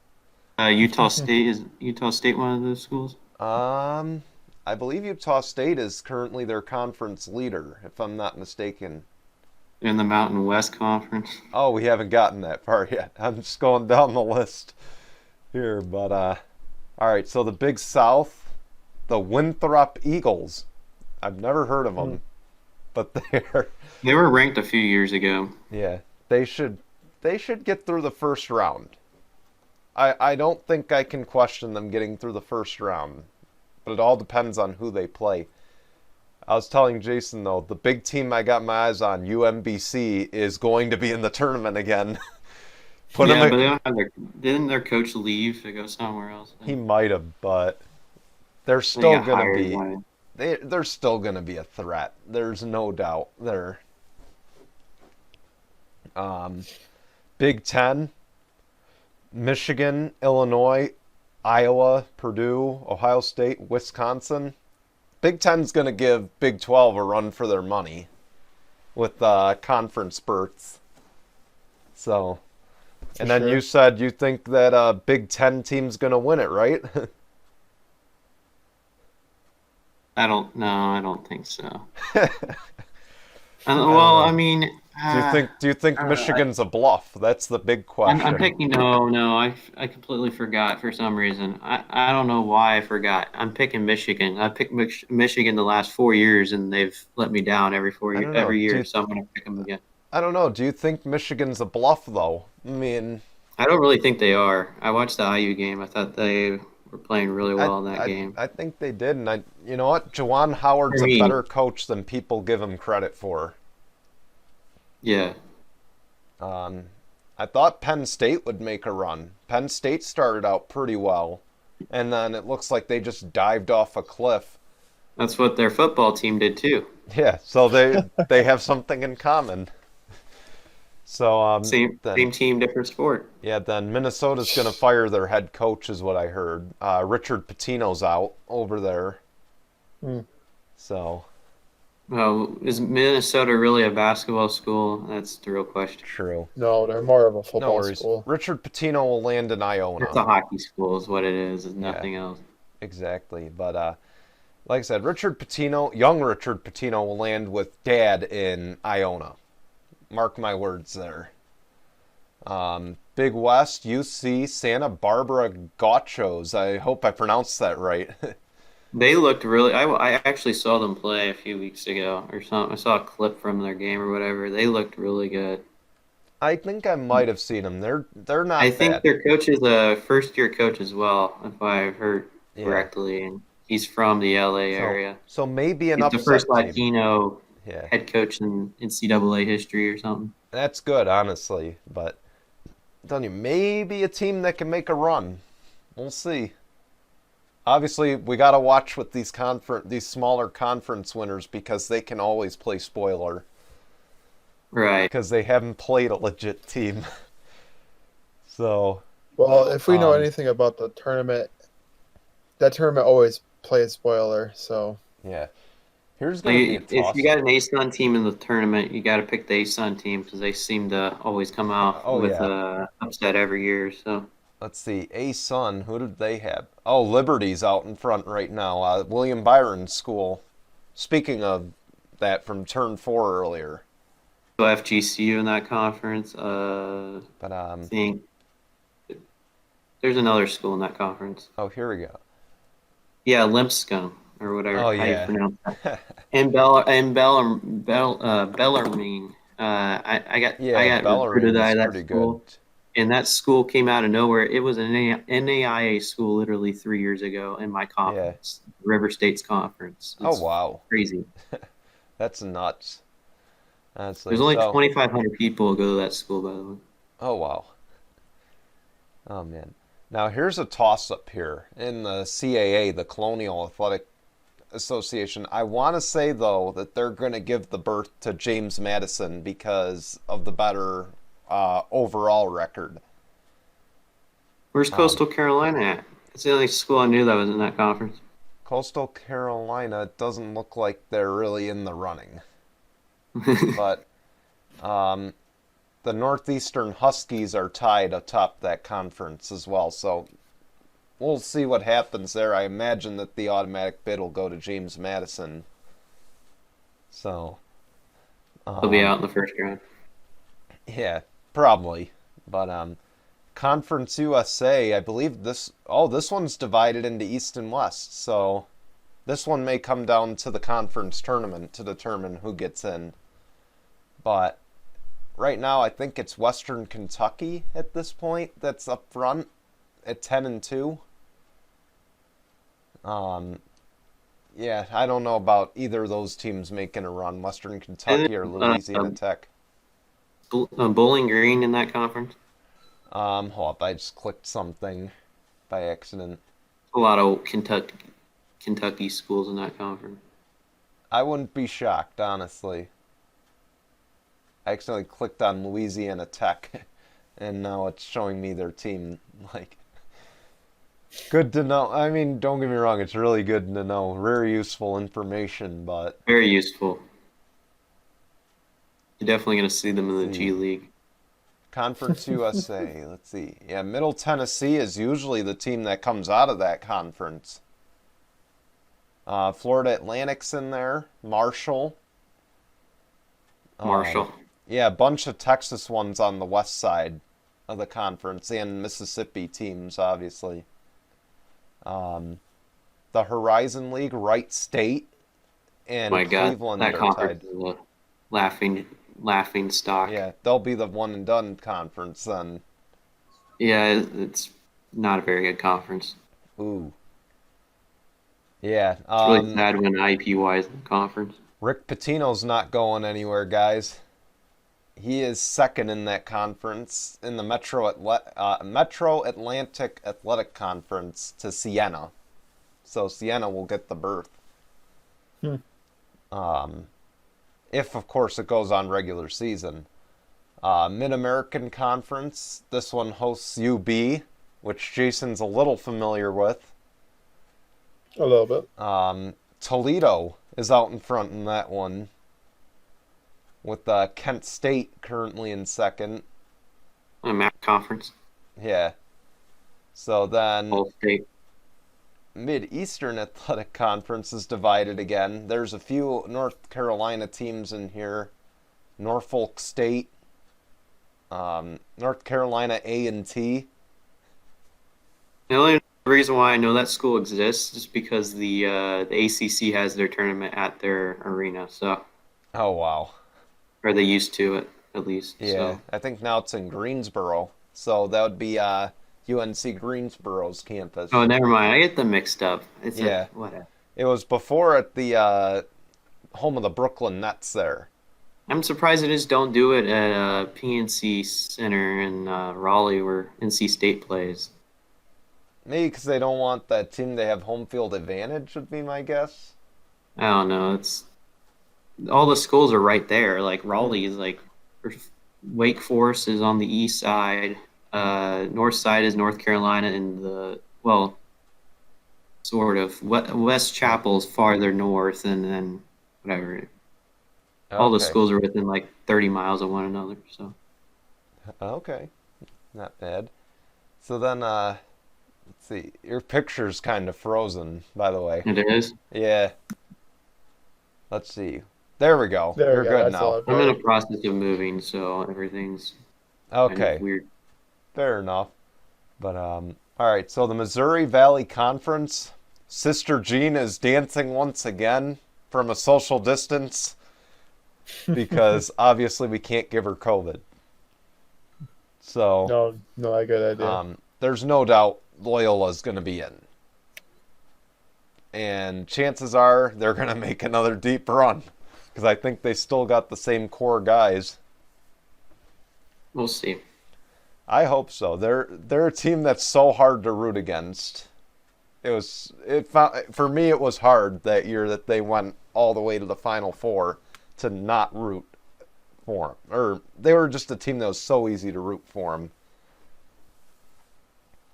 Utah State, is Utah State one of those schools? I believe Utah State is currently their conference leader, if I'm not mistaken. In the Mountain West Conference. Oh, we haven't gotten that far yet. I'm just going down the list here. But, all right, so the Big South, the Winthrop Eagles. I've never heard of them, but they were ranked a few years ago. Yeah, they should get through the first round. I don't think I can question them getting through the first round, but it all depends on who they play. I was telling Jason, though, the big team I got my eyes on, UMBC, is going to be in the tournament again. But they don't have didn't their coach leave to go somewhere else? He might have, but they're still going to be... They're still going to be a threat. There's no doubt there. Big Ten, Michigan, Illinois, Iowa, Purdue, Ohio State, Wisconsin. Big Ten's going to give Big 12 a run for their money with conference berths. So, and then you said you think that a Big Ten team's going to win it, right? I don't think so. Well, I mean, do you think Michigan's a bluff? That's the big question. I'm picking no. I completely forgot for some reason. I don't know why I forgot. I'm picking Michigan. I picked Michigan the last 4 years, and they've let me down every year. So I'm going to pick them again. I don't know. Do you think Michigan's a bluff, though? I mean, I don't really think they are. I watched the IU game. I thought they were playing really well in that game. I think they did, and you know what? Juwan Howard's a better coach than people give him credit for. Yeah. I thought Penn State would make a run. Penn State started out pretty well, and then it looks like they just dived off a cliff. That's what their football team did too. Yeah, so they have something in common. So same team, different sport. Yeah, then Minnesota's going to fire their head coach, is what I heard. Richard Pitino's out over there. So. Well, is Minnesota really a basketball school? That's the real question. True. No, they're more of a football school. Richard Pitino will land in Iona. It's a hockey school is what it is. It's nothing else. Exactly. But like I said, young Richard Pitino will land with Dad in Iona. Mark my words there. Big West, UC, Santa Barbara Gauchos. I hope I pronounced that right. They looked really. I actually saw them play a few weeks ago or something. I saw a clip from their game or whatever. They looked really good. I think I might have seen them. They're not. I think their coach is a first-year coach as well, if I heard correctly, and he's from the LA area. So maybe an he's upset the first team. Latino head coach in NCAA history or something. That's good, honestly. But I'm telling you, maybe a team that can make a run. We'll see. Obviously, we got to watch with these smaller conference winners because they can always play spoiler. Right. Because they haven't played a legit team. So. Well, if we know anything about the tournament, that tournament always plays spoiler. So. Yeah. Here's going to be a toss. If you got an ASUN team in the tournament, you got to pick the ASUN team because they seem to always come out with a upset every year. So. Let's see, ASUN, who did they have? Oh, Liberty's out in front right now. William Byron School. Speaking of that from turn 4 earlier. So FGCU in that conference. I think there's another school in that conference. Oh, here we go. Yeah, Lipscomb or whatever. Oh, how yeah. you pronounce that. and Bellarmine. I got recruited out of that school. Good. And that school came out of nowhere. It was an NAIA school literally 3 years ago in my conference, River State's conference. It's wow. Crazy. That's nuts. There's only 2,500 people who go to that school, by the way. Oh, wow. Oh, man. Now, here's a toss-up here in the CAA, the Colonial Athletic Association. I want to say, though, that they're going to give the berth to James Madison because of the better overall record. Where's Coastal Carolina at? It's the only school I knew that was in that conference. Coastal Carolina, it doesn't look like they're really in the running. But the Northeastern Huskies are tied atop that conference as well. So we'll see what happens there. I imagine that the automatic bid will go to James Madison. So he'll be out in the first round. Yeah, probably. But Conference USA, I believe this one's divided into East and West. So this one may come down to the conference tournament to determine who gets in. But right now, I think it's Western Kentucky at this point that's up front at 10-2. Yeah, I don't know about either of those teams making a run, Western Kentucky or Louisiana Tech. Bowling Green in that conference? Hold up, I just clicked something by accident. A lot of Kentucky schools in that conference. I wouldn't be shocked, honestly. I accidentally clicked on Louisiana Tech, and now it's showing me their team. Like, good to know. I mean, don't get me wrong, it's really good to know. Very useful information, but... Very useful. You're definitely going to see them in the G League. Conference USA, let's see. Yeah, Middle Tennessee is usually the team that comes out of that conference. Florida Atlantic's in there. Marshall. Yeah, a bunch of Texas ones on the west side of the conference, and Mississippi teams, obviously. The Horizon League, Wright State, and Cleveland. That conference is a laughing stock. Yeah, they'll be the one and done conference then. Yeah, it's not a very good conference. Ooh. Yeah. It's really sad when IUPUI is in the conference. Rick Pitino's not going anywhere, guys. He is second in that conference in the Metro Atlantic Athletic Conference to Siena. So Siena will get the berth. If, of course, it goes on regular season. Mid-American Conference, this one hosts UB, which Jason's a little familiar with. A little bit. Toledo is out in front in that one, with Kent State currently in second. A MAC conference. Yeah. So then All State. Mid-Eastern Athletic Conference is divided again. There's a few North Carolina teams in here. Norfolk State, North Carolina A&T. The only reason why I know that school exists is because the ACC has their tournament at their arena. So. Oh, wow. Or they used to, at least. Yeah, so. I think now it's in Greensboro. So that would be UNC Greensboro's campus. Oh, never mind. I get them mixed up. Whatever. It was before at the home of the Brooklyn Nets there. I'm surprised they just don't do it at PNC Center in Raleigh where NC State plays. Maybe because they don't want that team to have home field advantage would be my guess. I don't know. It's all the schools are right there. Like Raleigh is like Wake Forest is on the east side. North side is North Carolina, and sort of West Chapel's farther north, and then whatever. All the Okay. schools are within like 30 miles of one another. So Okay. Not bad. So then, let's see. Your picture's kind of frozen, by the way. it is. Yeah. Let's see. There we go. There You're we go. good That's a now. lot I'm in the better. process of moving, so everything's kind Okay. of weird. Fair enough. But all right. So the Missouri Valley Conference, Sister Jean is dancing once again from a social distance because obviously we can't give her COVID. So No, not a good idea. there's no doubt Loyola's going to be in, and chances are they're going to make another deep run because I think they still got the same core guys. We'll see. I hope so. They're a team that's so hard to root against. For me it was hard that year that they went all the way to the Final Four to not root for them. Or they were just a team that was so easy to root for them.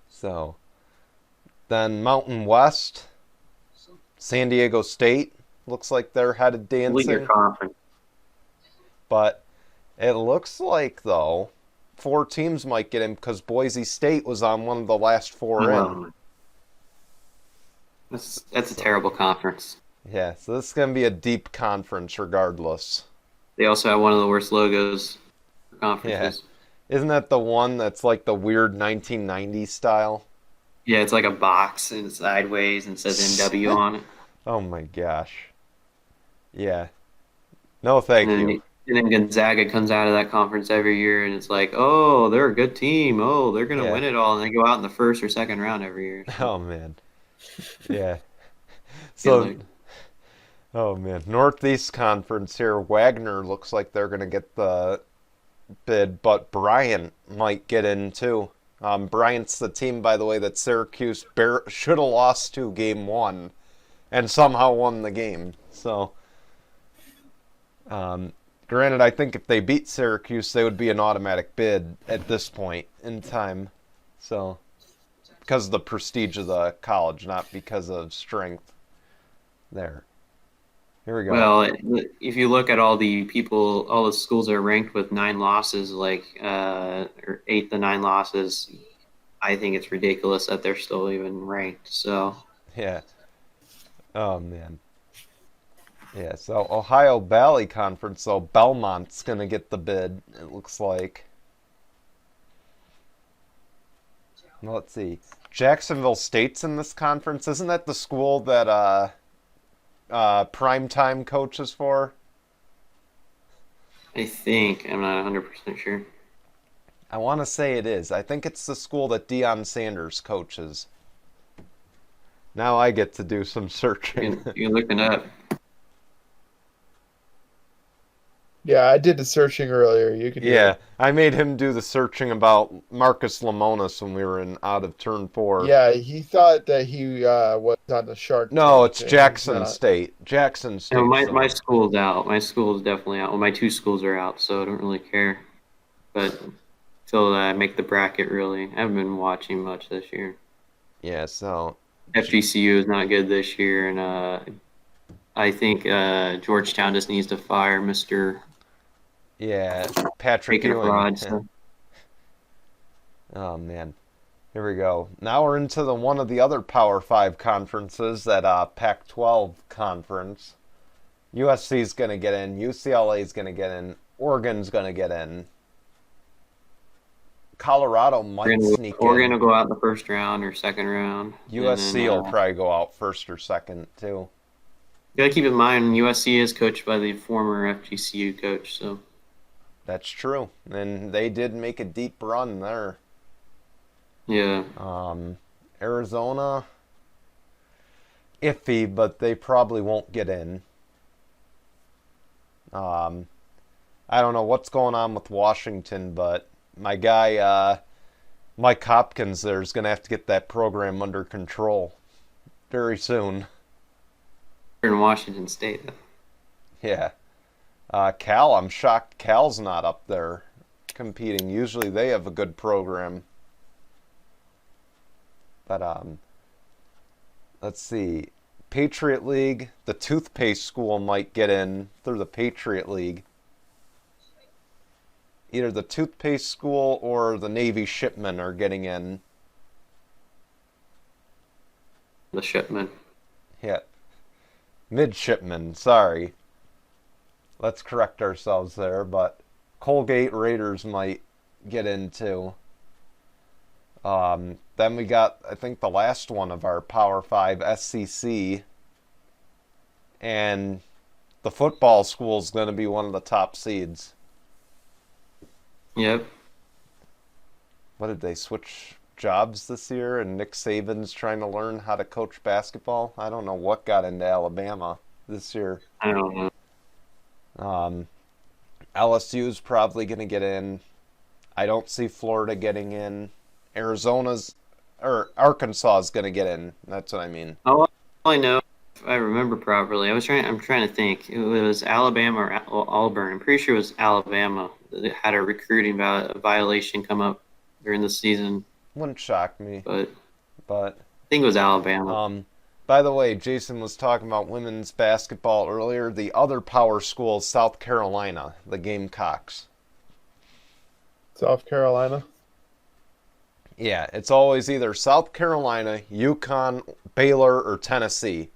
So then Mountain West, San Diego State looks like they're headed Leader dancing, conference. but it looks like though 4 teams might get in because Boise State was on one of the last 4 in. That's a terrible conference. Yeah, so this is going to be a deep conference regardless. They also have one of the worst logos for conferences. Isn't that the one that's like the weird 1990s style? Yeah, it's like a box and it's sideways and says NW on it. Oh my gosh. Yeah. No, thank you. And then Gonzaga comes out of that conference every year, and it's like, oh, they're a good team. Oh, they're going to win it all. And they go out in the first or second round every year. Oh, man. Yeah. So, oh, man. Northeast Conference here. Wagner looks like they're going to get the bid, but Bryant might get in too. Bryant's the team, by the way, that Syracuse should have lost to game 1 and somehow won the game. So, granted, I think if they beat Syracuse, they would be an automatic bid at this point in time. So, because of the prestige of the college, not because of strength. There. Here we go. Well, if you look at all the schools that are ranked with 9 losses, like or 8 to 9 losses, I think it's ridiculous that they're still even ranked. So. Yeah. Oh man. Yeah, so Ohio Valley Conference, so Belmont's going to get the bid, it looks like. Let's see. Jacksonville State's in this conference. Isn't that the school that Primetime coaches for? I think. I'm not 100% sure. I want to say it is. I think it's the school that Deion Sanders coaches. Now I get to do some searching. You're looking up. Yeah, I did the searching earlier. You could. Yeah, I made him do the searching about Marcus Lemonis when we were in out of turn 4. Yeah, he thought that he was on the Shark. No, it's Jackson State. Jackson State. No, my school's out. My school is definitely out. Well, my 2 schools are out, so I don't really care. But until I make the bracket, really, I haven't been watching much this year. Yeah, so FGCU is not good this year, and I think Georgetown just needs to fire Mr. Yeah, Patrick Ewing. Fraud, so. Oh man, here we go. Now we're into one of the other Power 5 conferences, that Pac-12 conference. USC's going to get in. UCLA's going to get in. Oregon's going to get in. Colorado might sneak in. Oregon will go out in the first round or second round. USC will probably go out first or second too. You got to keep in mind USC is coached by the former FGCU coach, so. That's true, and they did make a deep run there. Yeah. Arizona, iffy, but they probably won't get in. I don't know what's going on with Washington, but my guy Mike Hopkins there is going to have to get that program under control very soon. In Washington State. Yeah. Cal, I'm shocked Cal's not up there competing. Usually they have a good program. But let's see. Patriot League, the toothpaste school might get in through the Patriot League. Either the toothpaste school or the Navy shipmen are getting in. The shipmen. Yeah. Midshipmen, sorry. Let's correct ourselves there, but Colgate Raiders might get in too. Then we got, I think, the last one of our Power 5, SCC. And the football school is going to be one of the top seeds. Yep. What did they switch jobs this year? And Nick Saban's trying to learn how to coach basketball? I don't know what got into Alabama this year. I don't know. LSU's probably going to get in. I don't see Florida getting in. Arkansas is going to get in. That's what I mean. All I know, if I remember properly, I'm trying to think. It was Alabama or Auburn. I'm pretty sure it was Alabama that had a recruiting violation come up during the season. Wouldn't shock me. But I think it was Alabama. By the way, Jason was talking about women's basketball earlier. The other power school is South Carolina, the Gamecocks. South Carolina? Yeah, it's always either South Carolina, UConn, Baylor, or Tennessee.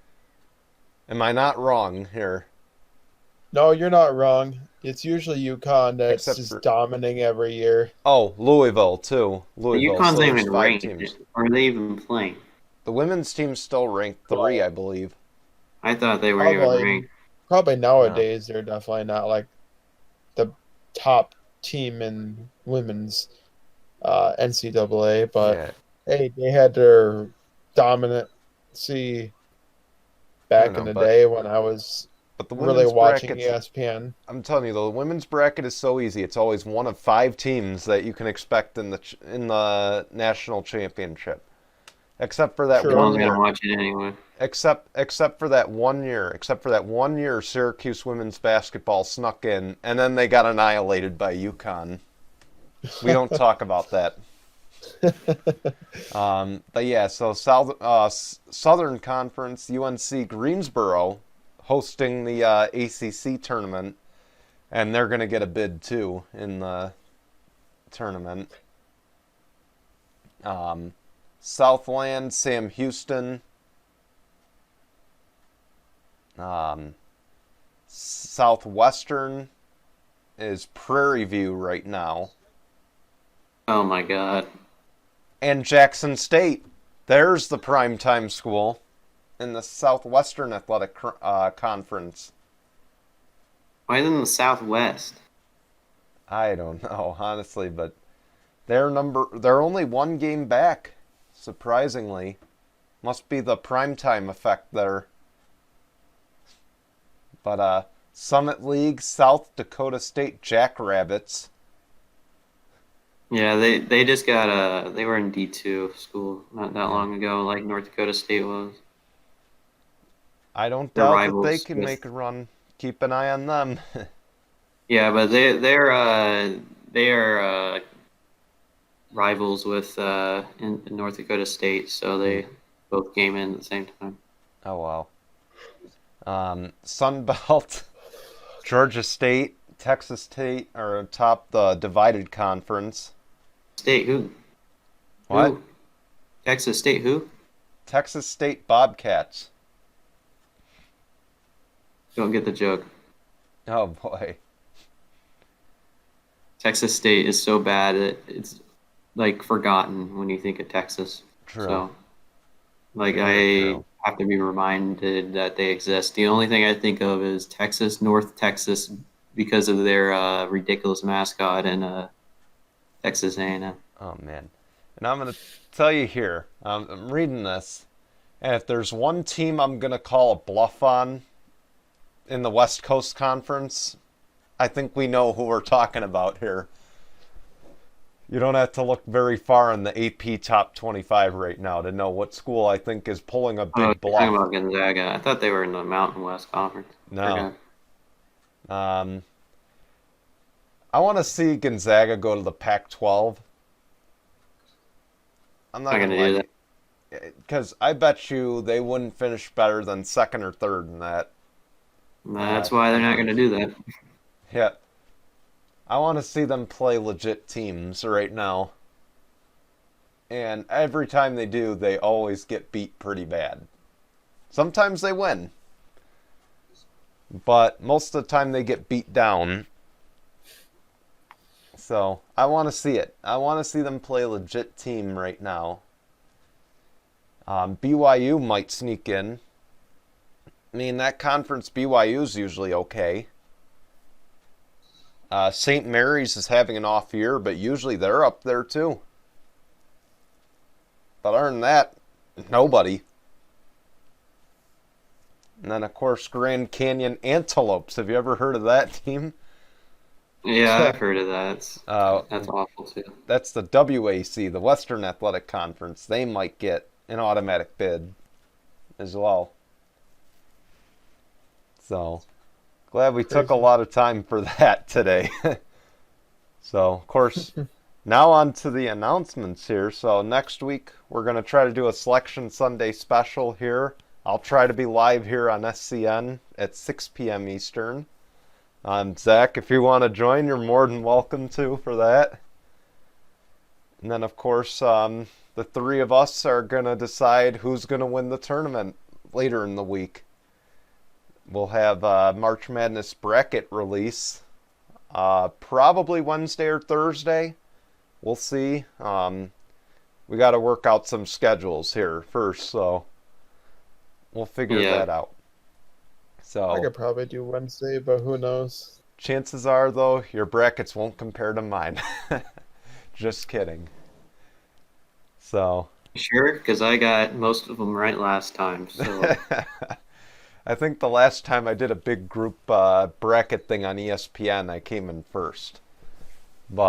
Am I not wrong here? No, you're not wrong. It's usually UConn that's just dominating every year. Oh, Louisville, too. UConn's not even ranked. Are they even playing? The women's team's still ranked 3, I believe. I thought they were even ranked. Probably nowadays they're definitely not like the top team in women's NCAA, but hey, they had their dominancy back in the day when I was really watching ESPN. I'm telling you, the women's bracket is so easy. It's always one of 5 teams that you can expect in the national championship. Except for that one year. I'm gonna watch it anyway. Except for that 1 year. Except for that 1 year Syracuse women's basketball snuck in, and then they got annihilated by UConn. We don't talk about that. But yeah, so Southern Conference, UNC Greensboro hosting the ACC tournament, and they're going to get a bid too in the tournament. Southland, Sam Houston. Southwestern is Prairie View right now. Oh my God. And Jackson State. There's the primetime school in the Southwestern Athletic Conference. Why isn't the Southwest? I don't know, honestly, but they're only 1 game back, surprisingly. Must be the primetime effect there. But Summit League, South Dakota State Jackrabbits. Yeah, they just got they were in D2 school not that long ago, like North Dakota State was. I don't doubt that they can make a run. Keep an eye on them. Yeah, but they are rivals with in North Dakota State, so they both came in at the same time. Oh wow. Sun Belt, Georgia State, Texas State are atop the divided conference. State who? What? Who? Texas State who? Texas State Bobcats. Don't get the joke. Oh boy. Texas State is so bad it's like forgotten when you think of Texas. True. So, like I have to be reminded that they exist. The only thing I think of is Texas, North Texas, because of their ridiculous mascot and Texas A&M. Oh man. And I'm going to tell you here, I'm reading this, and if there's one team I'm going to call a bluff on in the West Coast Conference, I think we know who we're talking about here. You don't have to look very far in the AP top 25 right now to know what school I think is pulling a Oh, you're big talking bluff. about Gonzaga. I thought they were in the Mountain West Conference. No. Forgot. Um, I want to see Gonzaga go to the Pac-12. I'm not Not going to gonna do lie, that. because I bet you they wouldn't finish better than second or third in that That's why they're not gonna conference. do that. Yeah, I want to see them play legit teams right now. And every time they do, they always get beat pretty bad. Sometimes they win, but most of the time they get beat down. So I want to see it. I want to see them play a legit team right now. BYU might sneak in. I mean, that conference BYU is usually okay. St. Mary's is having an off year, but usually they're up there too. But other than that, nobody. And then, of course, Grand Canyon Antelopes. Have you ever heard of that team? Yeah, I've heard of that. Uh, That's awful too. that's the WAC, the Western Athletic Conference. They might get an automatic bid as well. So, glad we took a Crazy. lot of time for that today. So, of course, now on to the announcements here. So, next week, we're going to try to do a Selection Sunday special here. I'll try to be live here on SCN at 6 p.m. Eastern. Zach, if you want to join, you're more than welcome to for that. And then, of course, the three of us are going to decide who's going to win the tournament later in the week. We'll have March Madness bracket release probably Wednesday or Thursday. We'll see. We got to work out some schedules here first, so we'll figure Yeah. that out. So I could probably do Wednesday, but who knows? chances are, though, your brackets won't compare to mine. Just kidding. So Sure, because I got most of them right last time. So I think the last time I did a big group bracket thing on ESPN, I came in first.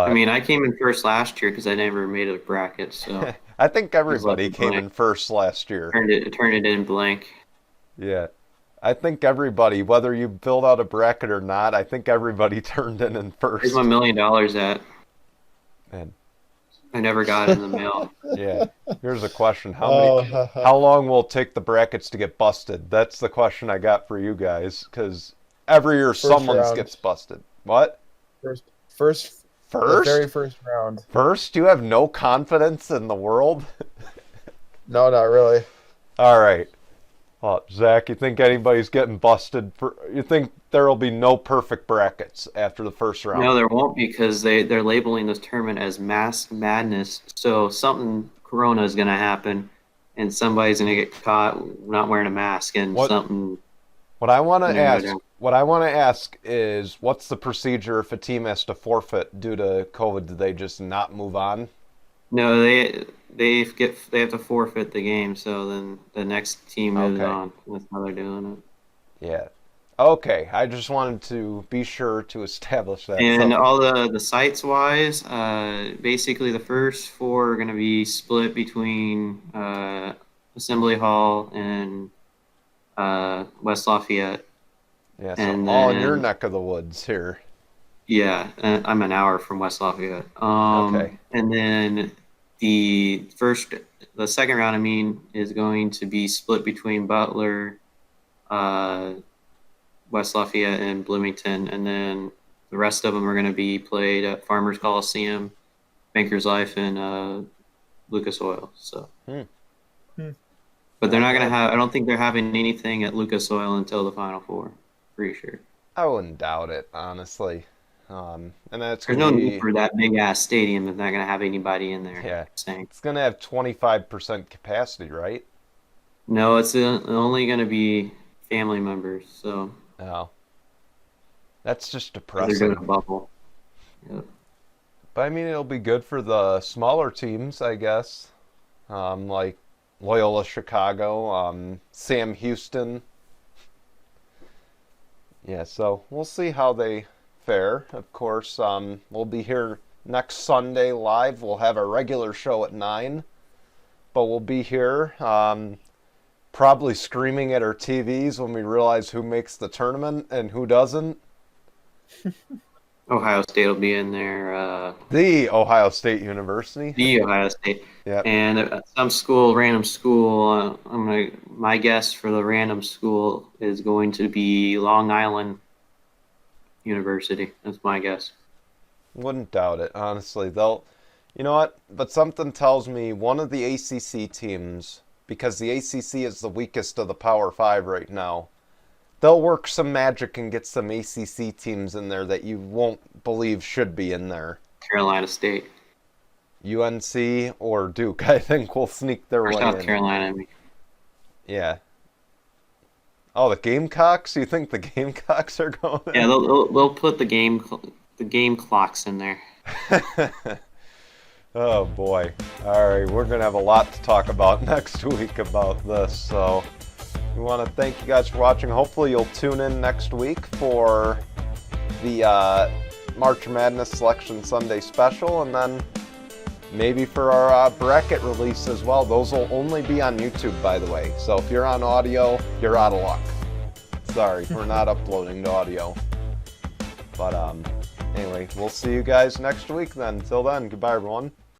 I But mean, I came in first last year because I never made a bracket, so I think I just left everybody it came in blank. first last year. Turned it in blank. Yeah. I think everybody, whether you filled out a bracket or not, I think everybody turned in Where's my first. $1 million at? And I never got it in the mail. yeah, here's a question: Oh, how long will it take the brackets to get busted? That's the question I got for you guys, because every year first someone's round. gets busted. What? First, the very First? first round. First? You have no confidence in the world? No, not really. All right. Well, Zach, you think anybody's getting busted for? You think there'll be no perfect brackets after the first round? No, there won't because they're labeling this tournament as Mass Madness. So something Corona is going to happen, and somebody's going to get caught not wearing a mask, and What something. what I want to You know, ask what I want to ask is what's the procedure if a team has to forfeit due to COVID? Do they just not move on? no, they have to forfeit the game. So then the next team moves Okay. on. That's how they're doing it. Yeah. Okay. I just wanted to be sure to establish that. And So, all the sites wise, basically the first four are going to be split between Assembly Hall and West Lafayette. yeah, so And all in your then, neck of the woods here. yeah, I'm an hour from West Lafayette. Okay. And then the second round, I mean, is going to be split between Butler, uh, West Lafayette, and Bloomington. And then the rest of them are going to be played at Farmers Coliseum, Bankers Life, and Lucas Oil. So, Hmm. but they're Not not going to bad. have. I don't think they're having anything at Lucas Oil until the Final Four. Pretty sure. I wouldn't doubt it, honestly. And that's There's gonna no need be for that big ass stadium if they're not going to have anybody in there. yeah, Saying it's gonna have 25% capacity, right? no, it's only going to be family members. So No, that's just they're doing a depressing. bubble. Yep. But I mean, it'll be good for the smaller teams, I guess. Like Loyola Chicago, Sam Houston. Yeah, so we'll see how they fare. Of course, we'll be here next Sunday live. We'll have our regular show at 9, but we'll be here probably screaming at our TVs when we realize who makes the tournament and who doesn't. Ohio State will be in there. The Ohio State University. The Ohio State. Yeah. And some school, random school. My guess for the random school is going to be Long Island University. That's my guess. Wouldn't doubt it, honestly. You know what? But something tells me one of the ACC teams, because the ACC is the weakest of the Power 5 right now, they'll work some magic and get some ACC teams in there that you won't believe should be in there. Carolina State. UNC or Duke, I think, will sneak their way in. South Carolina, I mean. Yeah. Oh, the Gamecocks? You think the Gamecocks are going in? Yeah, they'll put the game clocks in there. Oh, boy. All right, we're going to have a lot to talk about next week about this, so we want to thank you guys for watching. Hopefully you'll tune in next week for the March Madness Selection Sunday special, and then maybe for our bracket release as well. Those will only be on YouTube, by the way. So if you're on audio, you're out of luck. Sorry, we're not uploading to audio. But anyway, we'll see you guys next week then. Until then, goodbye, everyone.